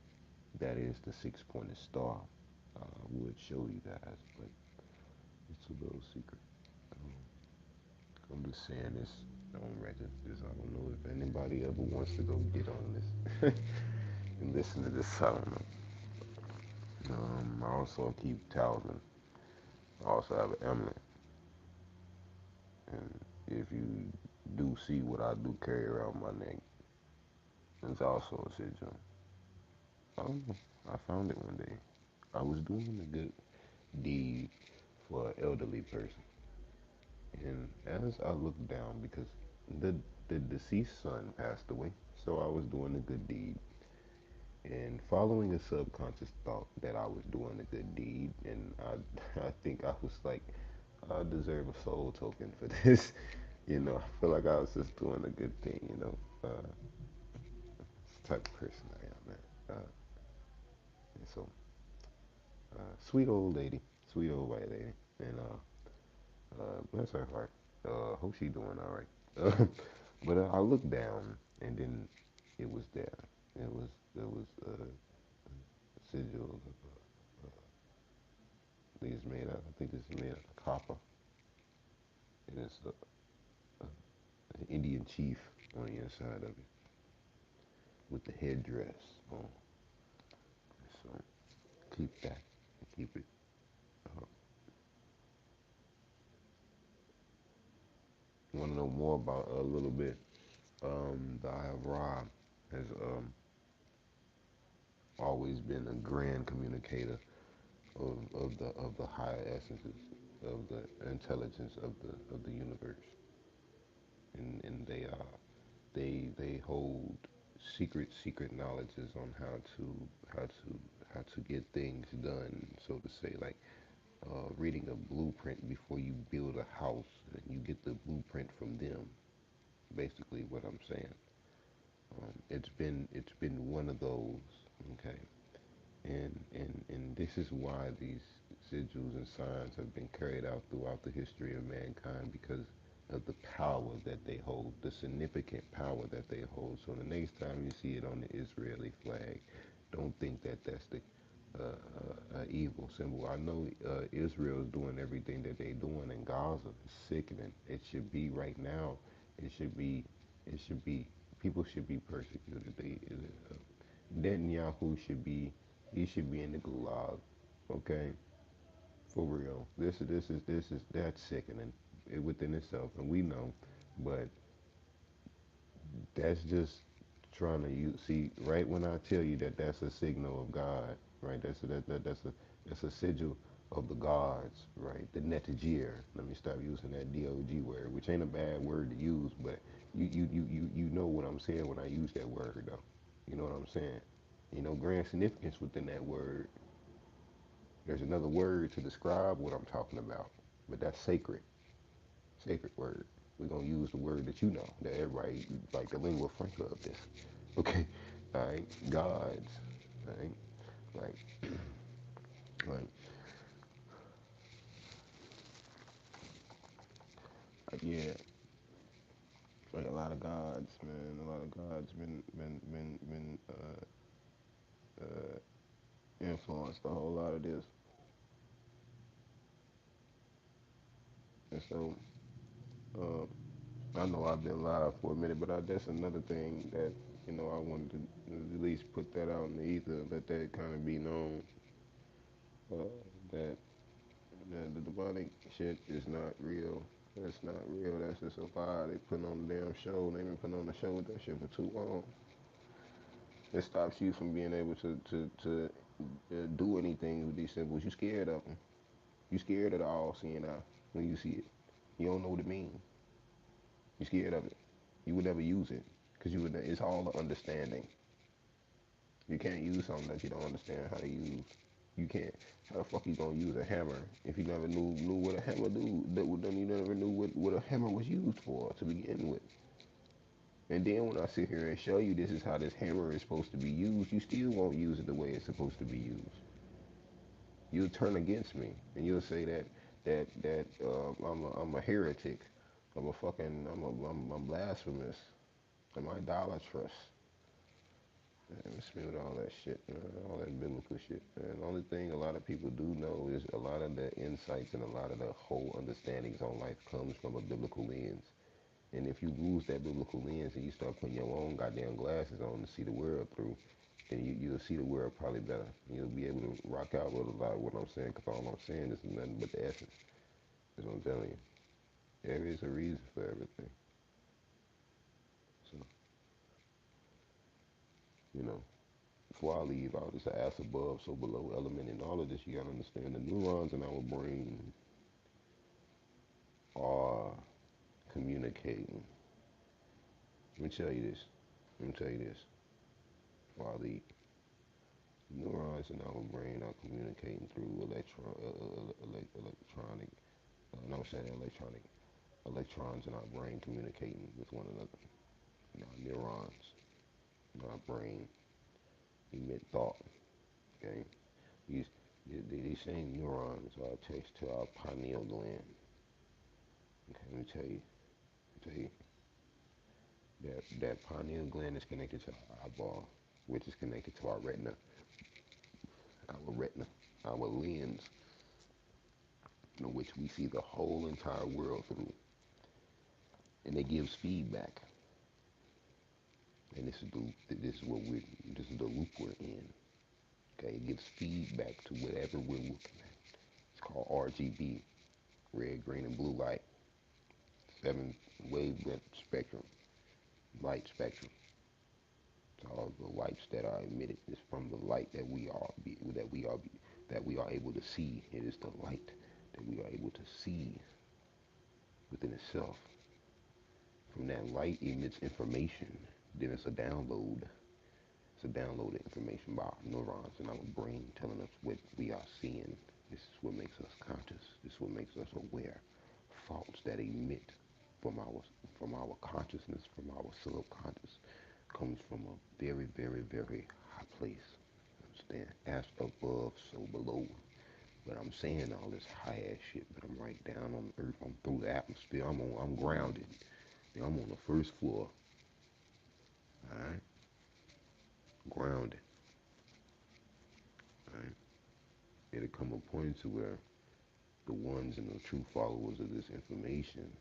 that is the six-pointed star. I would show you guys, but it's a little secret. Um, I'm just saying this on record because I don't know if anybody ever wants to go get on this and listen to this. I don't know. I also keep talisman. I also have an amulet, and if you do see what I do carry around my neck, it's also a sigil. I don't know. I found it one day. I was doing a good deed for an elderly person, and as I looked down, because the the deceased son passed away, so I was doing a good deed, and following a subconscious thought that I was doing a good deed, and I think I was like, I deserve a soul token for this. I feel like I was just doing a good thing. It's the type of person I am, man. And so, sweet old lady, sweet old white lady, and bless her heart. Hope she doing all right. But I looked down, and then it was there. It was sigil. I think this is made out of copper, and it's an Indian chief on the inside of it with the headdress on. So keep that, keep it. Uh, Want to know more about a little bit? The Eye of Ra has always been a grand communicator of the higher essences of the intelligence of the universe, and they hold secret knowledges on how to get things done, so to say, like reading a blueprint before you build a house, and you get the blueprint from them. Basically, what I'm saying. It's been one of those. Okay, and this is why these sigils and signs have been carried out throughout the history of mankind, because of the power that they hold, the significant power that they hold. So the next time you see it on the Israeli flag, don't think that that's the evil symbol. I know Israel is doing everything that they're doing in Gaza. It's sickening. It should be right now. It should be. It should be. People should be persecuted. Netanyahu should be. He should be in the gulag. Okay, for real. This is that's sickening within itself, and we know. But that's just Trying to use, see, right when I tell you that that's a signal of God, right? That's a sigil of the gods, right? The netajir. Let me stop using that dog word, which ain't a bad word to use, but you know what I'm saying when I use that word though. You know what I'm saying? You know, grand significance within that word. There's another word to describe what I'm talking about, but that's sacred, sacred word. We're gonna use the word that you know, that everybody like the lingua franca of this. Okay, all right, gods, right? Like, like, yeah, like a lot of gods, man. A lot of gods been influenced a whole lot of this, and so I know I've been live for a minute, but that's another thing that I wanted to at least put that out in the ether, let that kind of be known, uh, that the demonic shit is not real. That's not real. That's just a lie. They put on the damn show. They've been putting on the show with that shit for too long. It stops you from being able to do anything with these symbols. You scared of them. You scared of the all seeing eye when you see it. You don't know what it means. You scared of it. You would never use it because it's all the understanding. You can't use something that you don't understand how to use. You can't. How the fuck you gonna use a hammer if you never knew what a hammer do? That you never knew what a hammer was used for to begin with. And then when I sit here and show you this is how this hammer is supposed to be used, you still won't use it the way it's supposed to be used. You'll turn against me and you'll say that I'm a heretic. I'm blasphemous. I'm idolatrous. Man, spewed all that shit, man, all that biblical shit, man. The only thing a lot of people do know is a lot of the insights and a lot of the whole understandings on life comes from a biblical lens. And if you lose that biblical lens and you start putting your own goddamn glasses on to see the world through, then you'll see the world probably better. You'll be able to rock out with a lot of what I'm saying, because all I'm saying is nothing but the essence. That's what I'm telling you. There is a reason for everything. So, you know. Before I leave, I'll just ask above, so below element in all of this, you gotta understand the neurons in our brain are communicating. Let me tell you this. Let me tell you this. Before I leave, neurons in our brain are communicating through electronic. No, I'm saying electronic. Electrons in our brain communicating with one another. Our neurons in our brain emit thought. Okay. These these same neurons are attached to our pineal gland. Okay, let me tell you that pineal gland is connected to our eyeball, which is connected to our retina, our lens, which we see the whole entire world through, and it gives feedback. And this is the loop we're in. Okay, it gives feedback to whatever we're looking at. It's called RGB, red, green, and blue light, 7 wavelength spectrum, light spectrum. All the lights that are emitted is from the light that we are able to see. It is the light that we are able to see within itself. From that light emits information. Then it's a download. It's a download of information by our neurons in our brain telling us what we are seeing. This is what makes us conscious. This is what makes us aware. Thoughts that emit from our consciousness, from our subconscious, comes from a very, very, very high place. Understand? As above, so below. But I'm saying all this high ass shit, but I'm right down on the earth. I'm through the atmosphere. I'm grounded. I'm on the first floor. Alright? Grounded. Alright? It'll come a point to where the ones and the true followers of this information,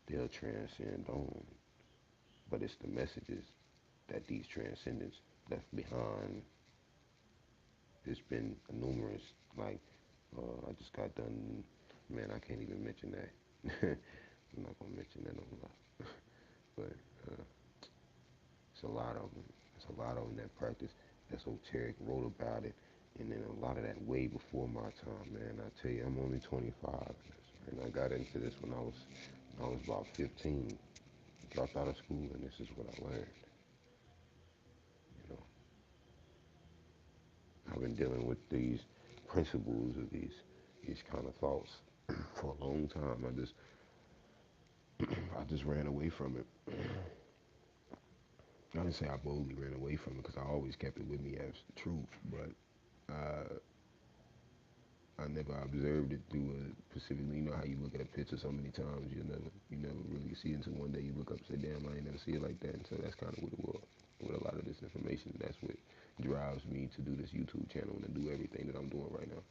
they'll transcend on. But it's the messages that these transcendents left behind. There's been numerous, like, I just got done, man, I can't even mention that. I'm not gonna mention that on live. But It's a lot of them. It's a lot of them that practice esoteric, wrote about it, and then a lot of that way before my time, man. I tell you, I'm only 25, and I got into this when I was about 15. Dropped out of school, and this is what I learned. You know, I've been dealing with these principles of these kind of thoughts for a long time. I just ran away from it. I didn't say I boldly ran away from it because I always kept it with me as the truth, but I never observed it through a specifically. You know how you look at a picture so many times, you never really see it until one day you look up and say, "Damn, I ain't never see it like that." And so that's kind of what it was with a lot of this information. That's what drives me to do this YouTube channel and to do everything that I'm doing right now.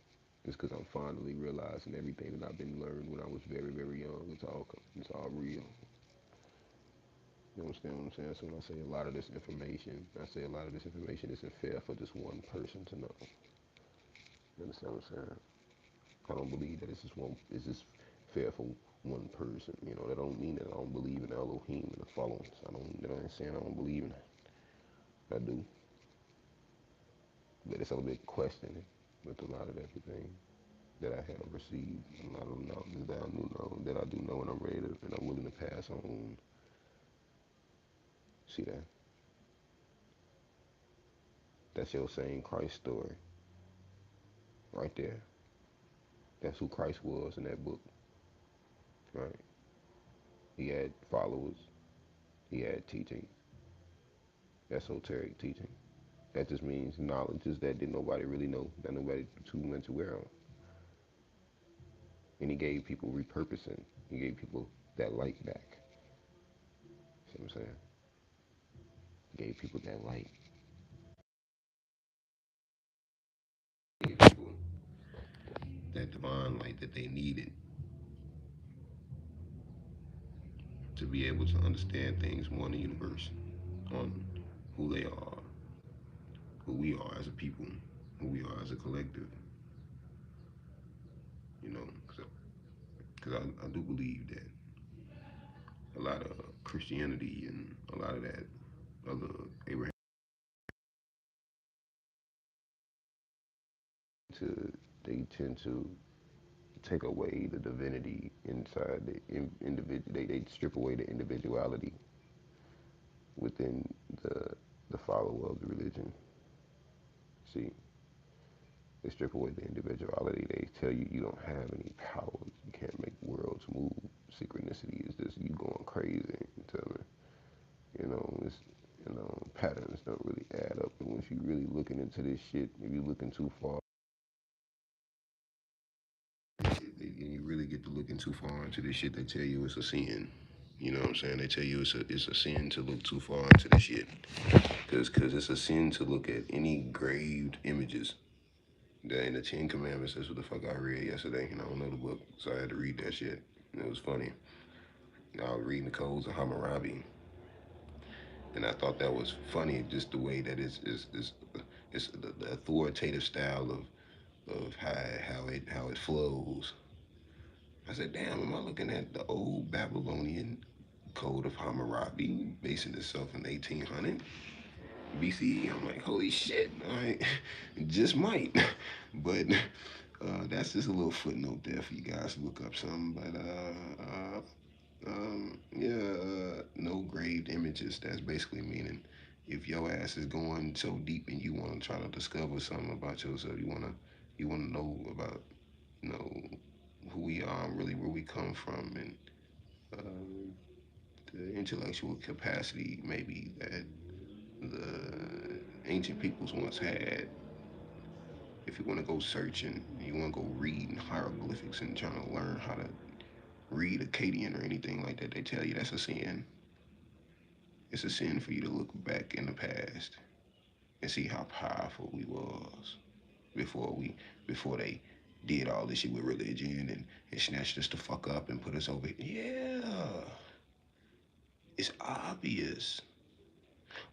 It's because I'm finally realizing everything that I've been learned when I was very, very young. It's all real. You understand what I'm saying? So when I say a lot of this information, I say a lot of this information isn't fair for just one person to know. You understand what I'm saying? I don't believe that it's just fair for one person. You know, that don't mean that I don't believe in Elohim and the followings. I don't, you know what I'm saying? I don't believe in that. I do. But it's a bit questioning with a lot of everything that I have received. A lot of knowledge that I do know, that I do know and I'm ready to, and I'm willing to pass on. See that? That's your same Christ story right there. That's who Christ was in that book, right? He had followers. He had teaching, esoteric teaching. That just means knowledges that did nobody really know, that nobody too much aware of. And he gave people repurposing. He gave people that light back. See what I'm saying? He gave people that light. He gave people that divine light that they needed to be able to understand things more in the universe, on who they are, who we are as a people, who we are as a collective. You know, because I do believe that a lot of Christianity and a lot of that other Abraham to they tend to take away the divinity inside the individual. They strip away the individuality within the the follower of the religion. See, they strip away the individuality. They tell you you don't have any powers. You can't make worlds move. Synchronicity is just you going crazy. You tell me, it's patterns don't really add up. And once you really looking into this shit, if you looking too far, and you really get to looking too far into this shit, they tell you it's a sin. You know what I'm saying? They tell you it's a sin to look too far into this shit, cause it's a sin to look at any graved images. In the Ten Commandments, that's what the fuck I read yesterday, and I don't know the book, so I had to read that shit. And it was funny. I was reading the codes of Hammurabi, and I thought that was funny, just the way that it's the authoritative style of how it flows. I said, damn, am I looking at the old Babylonian code of Hammurabi basing itself in 1800 BCE? I'm like, holy shit, I just might. But that's just a little footnote there for you guys to look up something. But yeah, no graved images. That's basically meaning if your ass is going so deep and you want to try to discover something about yourself, you want to know about you know who we are and really where we come from and um, the intellectual capacity maybe that the ancient peoples once had. If you want to go searching, you want to go reading hieroglyphics and trying to learn how to read Akkadian or anything like that, they tell you that's a sin. It's a sin for you to look back in the past and see how powerful we was before we before they did all this shit with religion and snatched us the fuck up and put us over. Yeah, it's obvious.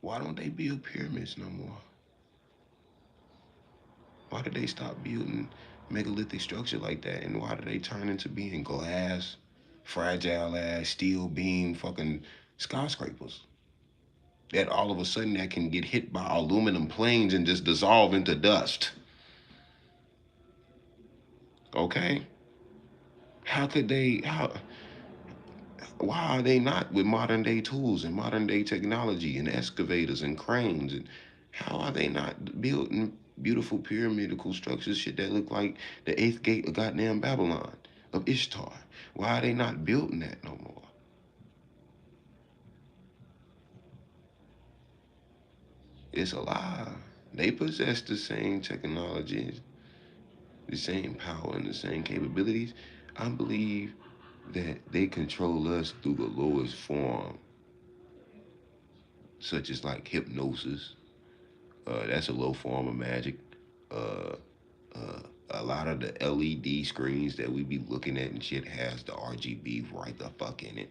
Why don't they build pyramids no more? Why did they stop building megalithic structure like that? And why did they turn into being glass, fragile ass, steel beam fucking skyscrapers? that all of a sudden that can get hit by aluminum planes and just dissolve into dust. Okay? How could they how why are they not with modern day tools and modern day technology and excavators and cranes, and how are they not building beautiful pyramidical structures, shit that look like the eighth gate of goddamn Babylon, of Ishtar? Why are they not building that no more? It's a lie. They possess the same technologies, the same power, and the same capabilities. I believe that they control us through the lowest form, such as like hypnosis. That's a low form of magic. Uh, uh, a lot of the LED screens that we be looking at and shit has the RGB right the fuck in it.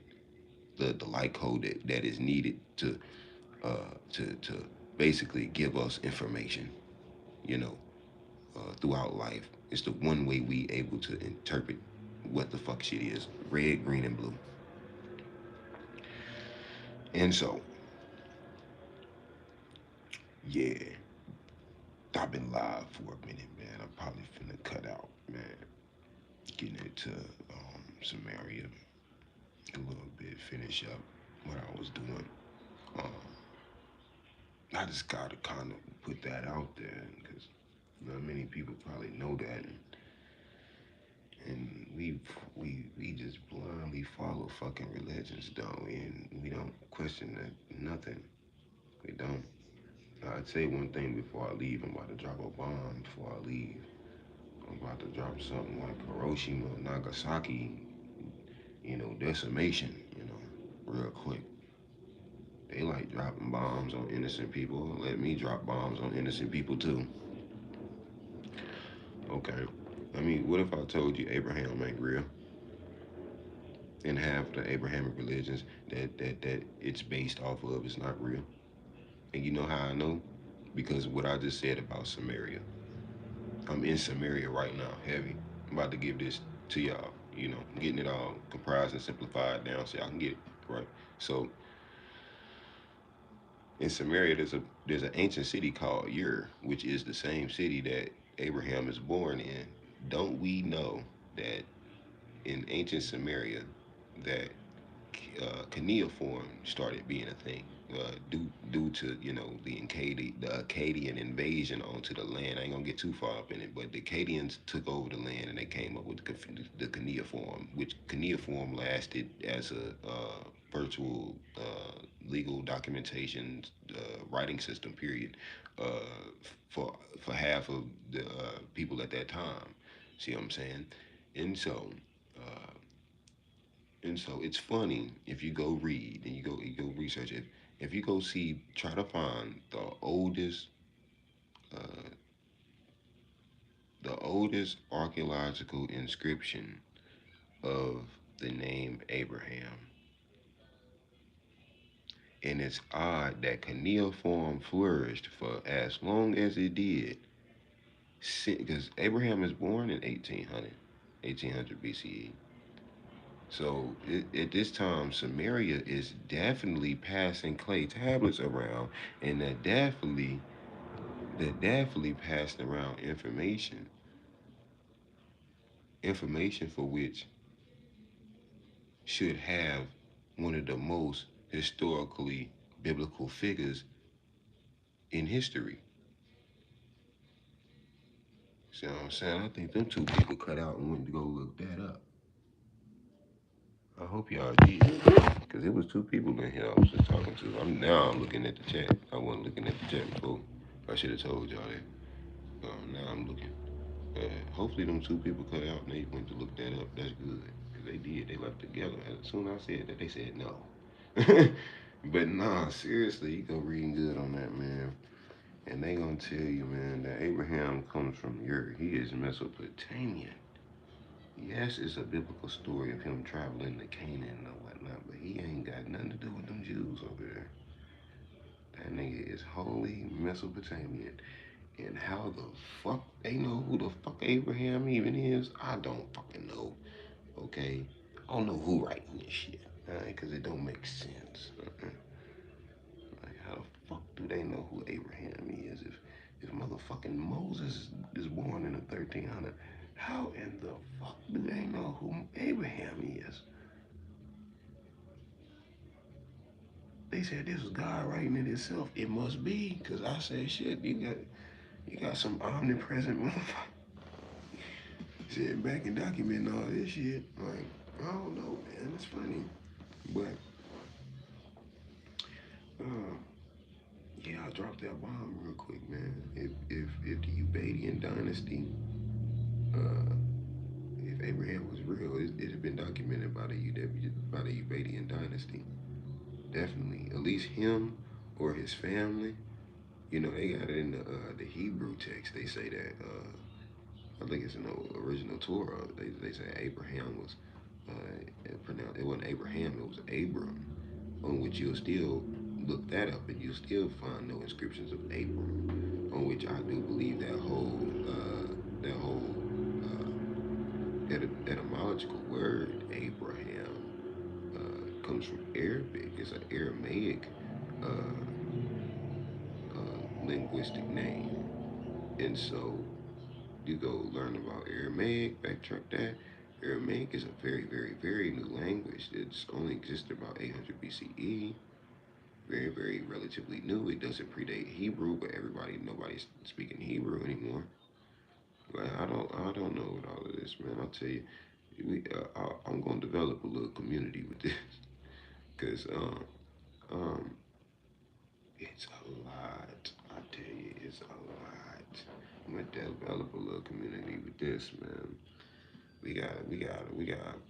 The light code that is needed to basically give us information, you know, throughout life. It's the one way we able to interpret what the fuck shit is. Red, green, and blue. And so, yeah, I've been live for a minute, man. I'm probably finna cut out, man. Getting into Samaria a little bit, finish up what I was doing. Um, I just gotta kind of put that out there because not many people probably know that, and we just blindly follow fucking religions, don't we? And we don't question that, nothing. We don't. I'd say one thing before I leave. I'm about to drop a bomb before I leave. I'm about to drop something like Hiroshima, Nagasaki, decimation, real quick. They like dropping bombs on innocent people. Let me drop bombs on innocent people too. Okay. I mean, what if I told you Abraham ain't real? And half the Abrahamic religions that it's based off of is not real. And you know how I know? Because what I just said about Samaria. I'm in Samaria right now, heavy. I'm about to give this to y'all. Getting it all comprised and simplified down so y'all can get it right. So in Samaria, there's an ancient city called Ur, which is the same city that Abraham is born in. Don't we know that in ancient Samaria that cuneiform started being a thing due to the Akkadian invasion onto the land. I ain't gonna get too far up in it, but the Akkadians took over the land and they came up with the cuneiform, which cuneiform lasted as a virtual legal documentation writing system. Period. For half of the people at that time. See what I'm saying? And so. Uh, and so it's funny if you go read and you go research it. If you go see, try to find uh, the oldest archaeological inscription of the name Abraham. And it's odd that cuneiform flourished for as long as it did, because Abraham is born in 1800 BCE. So at this time, Samaria is definitely passing clay tablets around, and that definitely passed around information for which should have one of the most historically biblical figures in history. See what I'm saying? I think them two people cut out and went to go look that up. I hope y'all did, because it was two people in here I was just talking to. I'm looking at the chat. I wasn't looking at the chat before. I should have told y'all that. Now I'm looking. Hopefully them two people cut out and they went to look that up. That's good. Because they did. They left together. As soon as I said that, they said no. But nah, seriously, you go reading good on that, man. And they gonna tell you, man, that Abraham comes from Ur. He is Mesopotamian. Yes, it's a biblical story of him traveling to Canaan and whatnot, but he ain't got nothing to do with them Jews over there. That nigga is wholly Mesopotamian. And how the fuck they know who the fuck Abraham even is, I don't fucking know. Okay? I don't know who writing this shit. Alright? Because it don't make sense. Like, do they know who Abraham is? If motherfucking Moses is born in the 1300, how in the fuck do they know who Abraham is? They said this was God writing it himself. It must be, cause I said shit. You got some omnipresent motherfucker sitting back and documenting all this shit. Like, I don't know, man. It's funny, but uh, yeah, I'll drop that bomb real quick, man. If the Ubadian dynasty, uh, if Abraham was real, it had been documented by the Ubadian dynasty. Definitely, at least him or his family. You know, they got it in the Hebrew text. They say that I think it's in the original Torah. They say Abraham was pronounced. It wasn't Abraham. It was Abram. On which you'll still look that up, and you'll still find no inscriptions of Abram. On which I do believe that whole etymological word Abraham comes from Arabic. It's an Aramaic uh, linguistic name, and so you go learn about Aramaic, backtrack that. Aramaic is a very, very, very new language. It's only existed about 800 BCE. Very, very relatively new. It doesn't predate Hebrew, but nobody's speaking Hebrew anymore. But I don't know with all of this, man. I'll tell you, I'm gonna develop a little community with this, cause um, it's a lot. I tell you, it's a lot. I'm gonna develop a little community with this, man. We gotta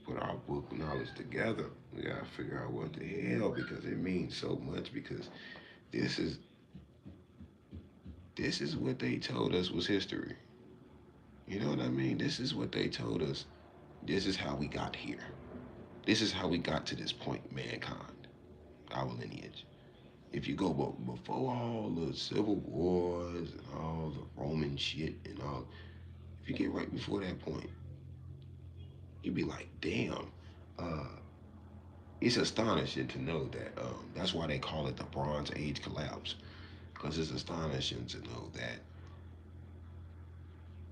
put our book knowledge together. We gotta figure out what the hell, because it means so much. Because this is this is what they told us was history. You know what I mean? This is what they told us. This is how we got here. This is how we got to this point, mankind, our lineage. If you go before all the civil wars and all the Roman shit and all, if you get right before that point, you'd be like, damn. Uh, it's astonishing to know that. That's why they call it the Bronze Age collapse, because it's astonishing to know that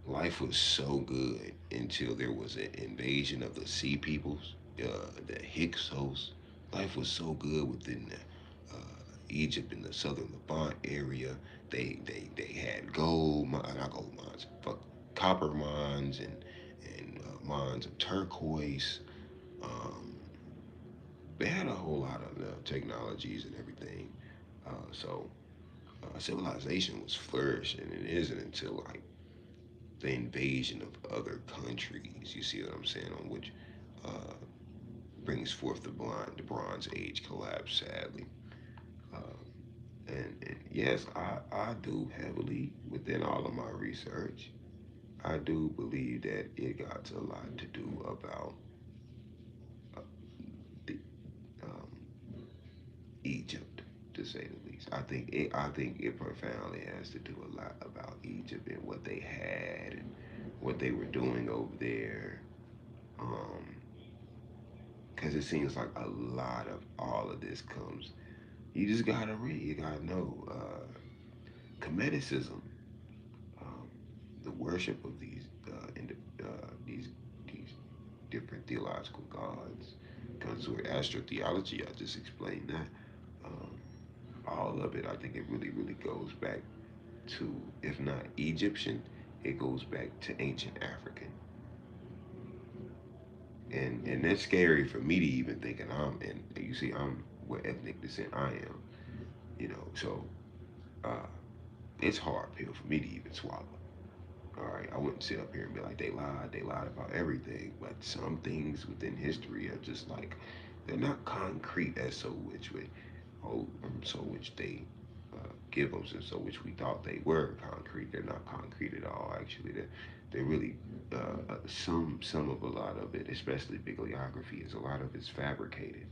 life was so good until there was an invasion of the sea peoples, the Hyksos. Life was so good within Egypt and the southern Levant area. They had not gold mines, fuck, copper mines and mines of turquoise. Um, they had a whole lot of technologies and everything. Civilization was flourishing, and it isn't until like the invasion of other countries. You see what I'm saying? On which uh, brings forth the Bronze Age collapse, sadly. Uh, and yes, I do heavily within all of my research. I do believe that it got a lot to do about uh, the, um, Egypt, to say the least. I think it profoundly has to do a lot about Egypt and what they had and what they were doing over there. Um, because it seems like a lot of all of this comes. You just gotta read. You gotta know. Comedicism, um, the worship of these different theological gods, comes with astrotheology. I just explained that. Um, all of it, I think it really goes back to, if not Egyptian, it goes back to ancient African. And that's scary for me to even think. And you see, I'm what ethnic descent I am. So uh, it's hard pill for me to even swallow. All right, I wouldn't sit up here and be like they lied about everything, but some things within history are just like they're not concrete as so which way, so which they give us, and so which we thought they were concrete. They're not concrete at all. Actually, they're really some of a lot of it, especially bibliography, is a lot of it's fabricated.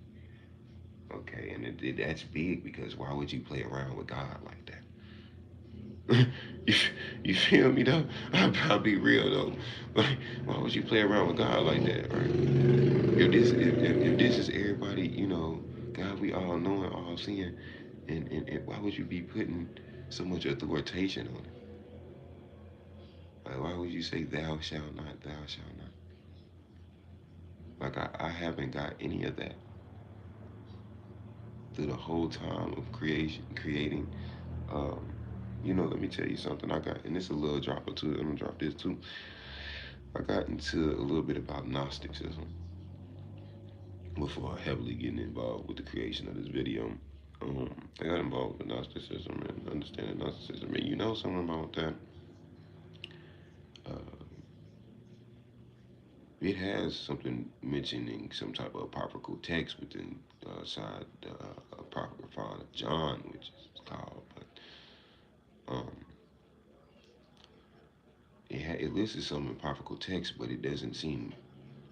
Okay, and that's big because why would you play around with God like that? you, you feel me though? I'll be real though. Like, why would you play around with God like that, right? If this is everybody, God, we all knowing, all seeing. And why would you be putting so much authoritation on it? Like, why would you say thou shalt not, thou shalt not? Like, I haven't got any of that through the whole time of creating. Um, let me tell you something. I got, and it's a little drop or two. I'm gonna drop this too. I got into a little bit about Gnosticism before heavily getting involved with the creation of this video. I got involved with Gnosticism and understanding Gnosticism. And you know something about that? Uh, it has something mentioning some type of apocryphal text within side apocrypha of John, which is called. But it lists some apocryphal text, but it doesn't seem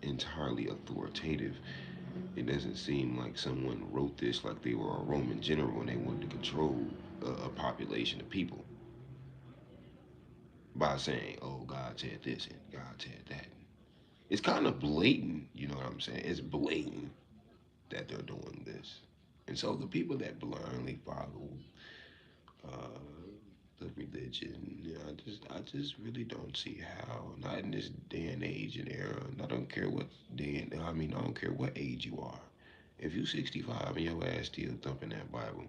entirely authoritative. It doesn't seem like someone wrote this like they were a Roman general and they wanted to control a population of people by saying, "Oh, God said this and God said that." It's kind of blatant, you know what I'm saying? It's blatant that they're doing this, and so the people that blindly follow uh, the religion, I just really don't see how. Not in this day and age and era. And I don't care what I don't care what age you are. If you 65 and your ass still thumping that Bible,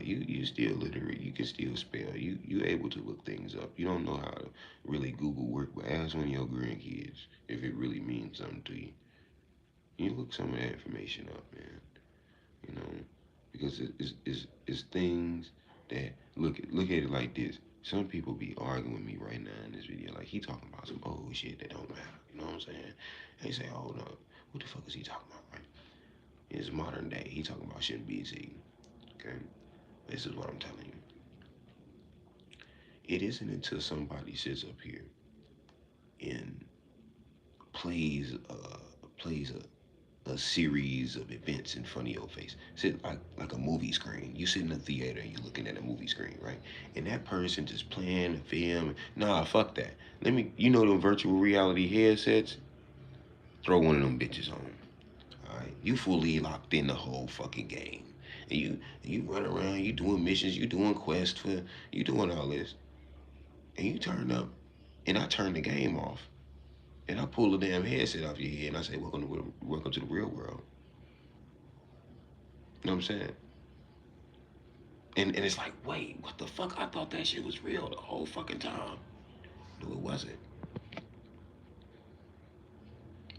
you still literate. You can still spell. You able to look things up. You don't know how to really Google work, but ask one of your grandkids if it really means something to you. You look some of that information up, man. You know, because it's things that look at it like this. Some people be arguing with me right now in this video, like he talking about some old shit that don't matter. You know what I'm saying? They say, "Hold up, what the fuck is he talking about?" Right? It's modern day. He talking about shit BC. Okay, this is what I'm telling you. It isn't until somebody sits up here and plays a series of events in front of your face. Sit like a movie screen. You sit in a theater and you're looking at a movie screen, right? And that person just playing the film. Nah, fuck that. Them virtual reality headsets. Throw one of them bitches on. All right, you fully locked in the whole fucking game, and you run around. You doing missions. You doing quests for. You doing all this, and you turn up, and I turn the game off, and I pull the damn headset off your head, and I say, welcome to the real world." You know what I'm saying? And it's like, wait, what the fuck? I thought that shit was real the whole fucking time. No, it wasn't.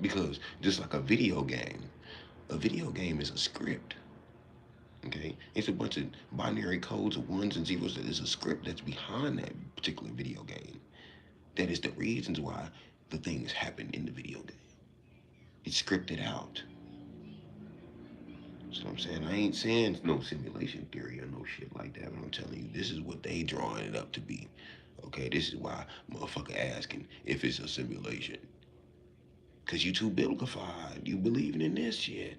Because just like a video game is a script. Okay? It's a bunch of binary codes of ones and zeros. That is a script that's behind that particular video game. That is the reasons why the things happen in the video game. It's scripted out. So I'm saying, I ain't saying no simulation theory or no shit like that, but I'm telling you, this is what they drawing it up to be. Okay, this is why motherfucker asking if it's a simulation. Cause you too biblified. You believing in this shit.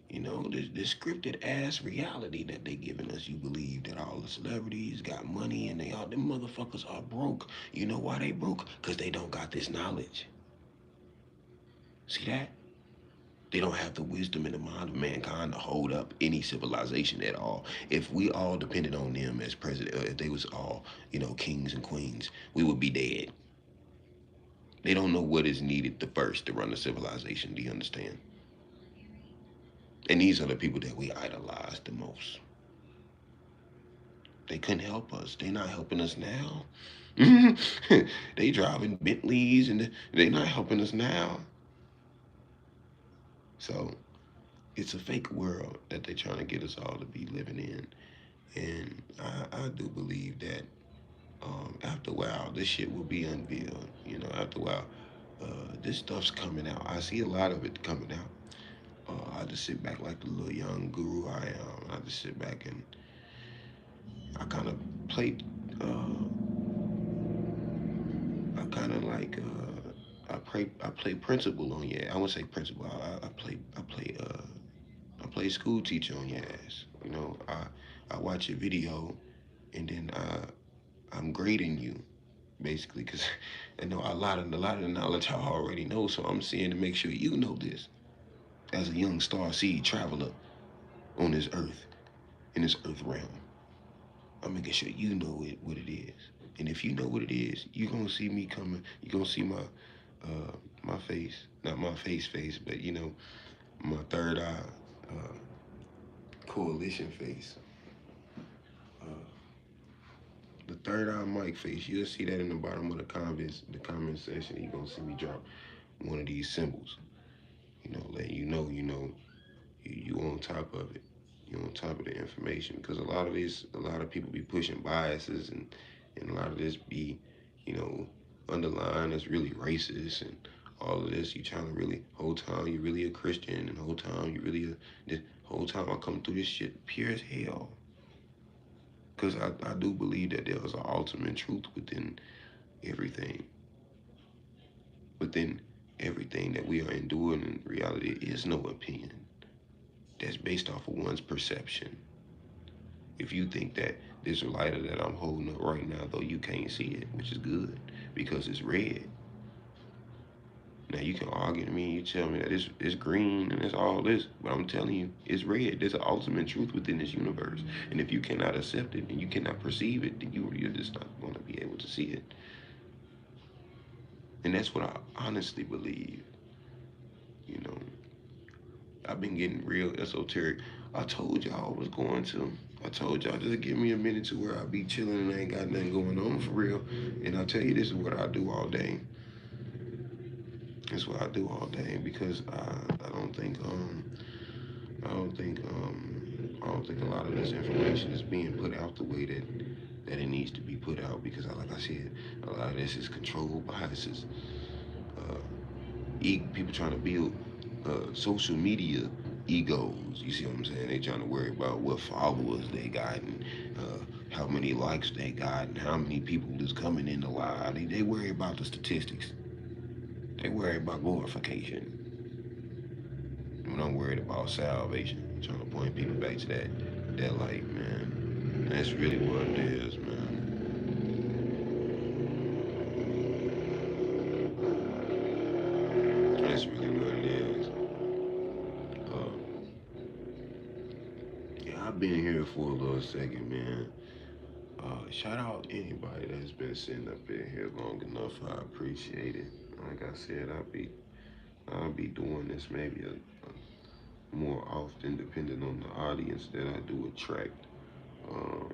You know, this scripted ass reality that they giving us. You believe that all the celebrities got money and them motherfuckers are broke. You know why they broke? Cause they don't got this knowledge. See that? They don't have the wisdom in the mind of mankind to hold up any civilization at all. If we all depended on them as president, if they was all, kings and queens, we would be dead. They don't know what is needed the first to run a civilization. Do you understand? And these are the people that we idolize the most. They couldn't help us. They not helping us now. They driving Bentleys and they not helping us now. So it's a fake world that they're trying to get us all to be living in. And I do believe that after a while, this shit will be unveiled. After a while, this stuff's coming out. I see a lot of it coming out. I just sit back like the little young guru I am. I just sit back and I kind of play. Uh, I kind of like. I play principal on your. I won't say principal. I play school teacher on your ass. I watch your video, and then I'm grading you, basically, because I know a lot of the knowledge I already know. So I'm seeing to make sure you know this as a young star seed traveler on this earth. in this earth realm. I'm making sure you know what it is. And if you know what it is, you're gonna see me coming. You're gonna see my face, not my face, but my third eye uh, coalition face, uh, the third eye mic face. You'll see that in the bottom of the comment section. You're gonna see me drop one of these symbols. Letting you on top of it. You on top of the information because a lot of people be pushing biases and a lot of this be, you know, underlying as really racist and all of this. You trying to really whole time you really a Christian and whole time you really this whole time I come through this shit pure as hell. Cause I do believe that there is an ultimate truth everything, within everything that we are enduring in reality is no opinion. That's based off of one's perception. If you think that this lighter that I'm holding up right now, though you can't see it, which is good because it's red. Now you can argue to me and you tell me that it's green and it's all this, but I'm telling you, it's red. There's an ultimate truth within this universe. And if you cannot accept it and you cannot perceive it, then you're just not going to be able to see it. And that's what I honestly believe. You know, I've been getting real esoteric. I told y'all I was going to. I told y'all just give me a minute to where I be chilling and I ain't got nothing going on for real. And I tell you, this is what I do all day. It's what I do all day because I don't think I don't think I don't think a lot of this information is being put out the way that it needs to be put out because like I said, a lot of this is control biases. Uh, People trying to build social media egos. You see what I'm saying? They trying to worry about what followers they got and how many likes they got and how many people is coming in the live. They worry about the statistics. They worry about glorification. When I'm worried about salvation, trying to point people back to that light, man. That's really what it is, man. That's really what it is. Uh, yeah, I've been here for a little second, man. Shout out anybody that's been sitting up in here long enough. I appreciate it. Like I said, I'll be doing this maybe more often, depending on the audience that I do attract. Um,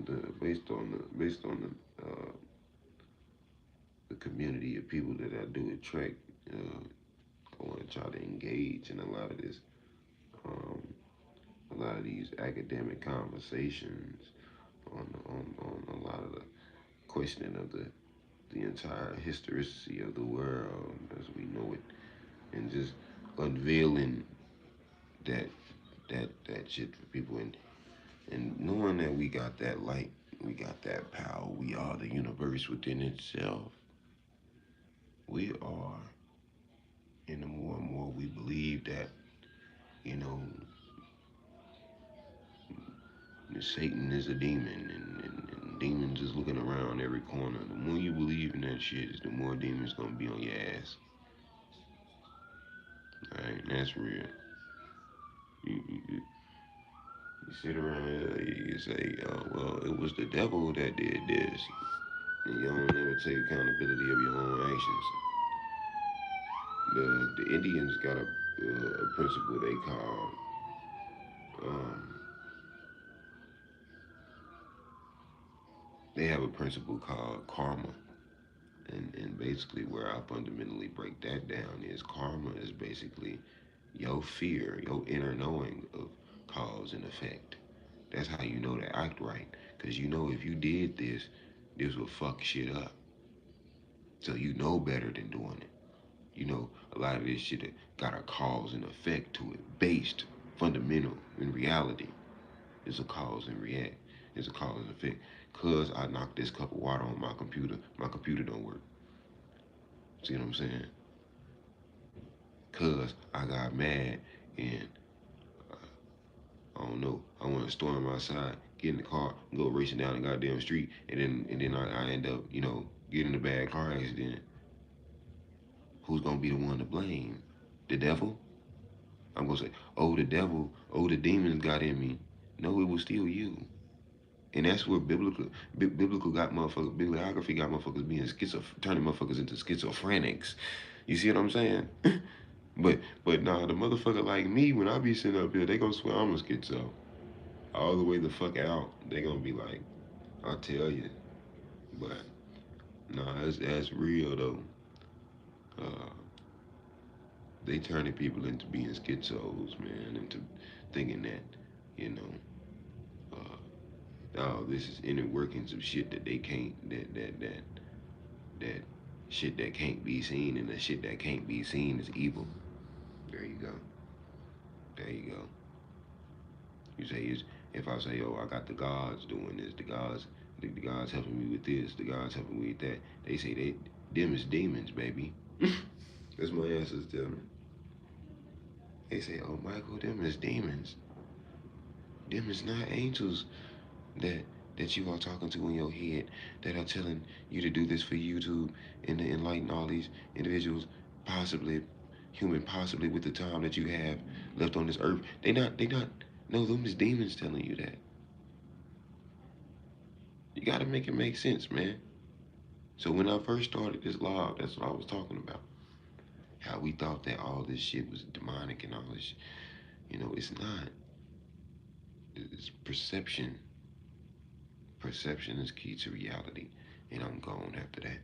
the based on the community of people that I do attract. I want to try to engage in a lot of this, um, a lot of these academic conversations on a lot of the questioning of the entire historicity of the world as we know it, and just unveiling that that shit for people, and knowing that we got that light, we got that power, we are the universe within itself. We are, and the more and more we believe that, you know, Satan is a demon and demons is looking around every corner. The more you believe in that shit, the more demons gonna be on your ass. Alright, that's real. You sit around here, you say, well, it was the devil that did this. And you don't ever take accountability of your own actions. The Indians got a principle they call um, they have a principle called karma, and basically where I fundamentally break that down is karma is basically your fear, your inner knowing of cause and effect. That's how you know to act right, because you know if you did this, this will fuck shit up. So you know better than doing it. You know, a lot of this shit got a cause and effect to it, based fundamental in reality. It's a cause and react. It's a cause and effect. Cause I knocked this cup of water on my computer don't work. See what I'm saying? Cause I got mad and I don't know. I want to storm outside, get in the car, and go racing down the goddamn street, and then I end up, getting in a bad car accident. Who's gonna be the one to blame? The devil? I'm gonna say, oh, the devil, oh, the demons got in me. No, it was still you. And that's where biblical got motherfuckers, bibliography got motherfuckers being turning motherfuckers into schizophrenics. You see what I'm saying? but nah, the motherfucker like me, when I be sitting up here, they gonna swear I'm a schizo. All the way the fuck out. They gonna be like, I'll tell you. But nah, that's real though. Uh, they turning people into being schizos, man, into thinking that, you know, oh, this is inner workings of shit that they can't that shit that can't be seen, and the shit that can't be seen is evil. There you go. There you go. You say if I say, oh, I got the gods doing this, the gods helping me with this, the gods helping me with that. They say them is demons, baby. That's my ancestors tell me. They say, oh, Michael, them is demons. Them is not angels that you are talking to in your head that are telling you to do this for YouTube and to enlighten all these individuals, possibly possibly with the time that you have left on this earth. They not no, them is demons telling you that. You gotta make it make sense, man. So when I first started this live, that's what I was talking about. How we thought that all this shit was demonic and all this, it's not. It's perception. Perception is key to reality. And I'm gone after that.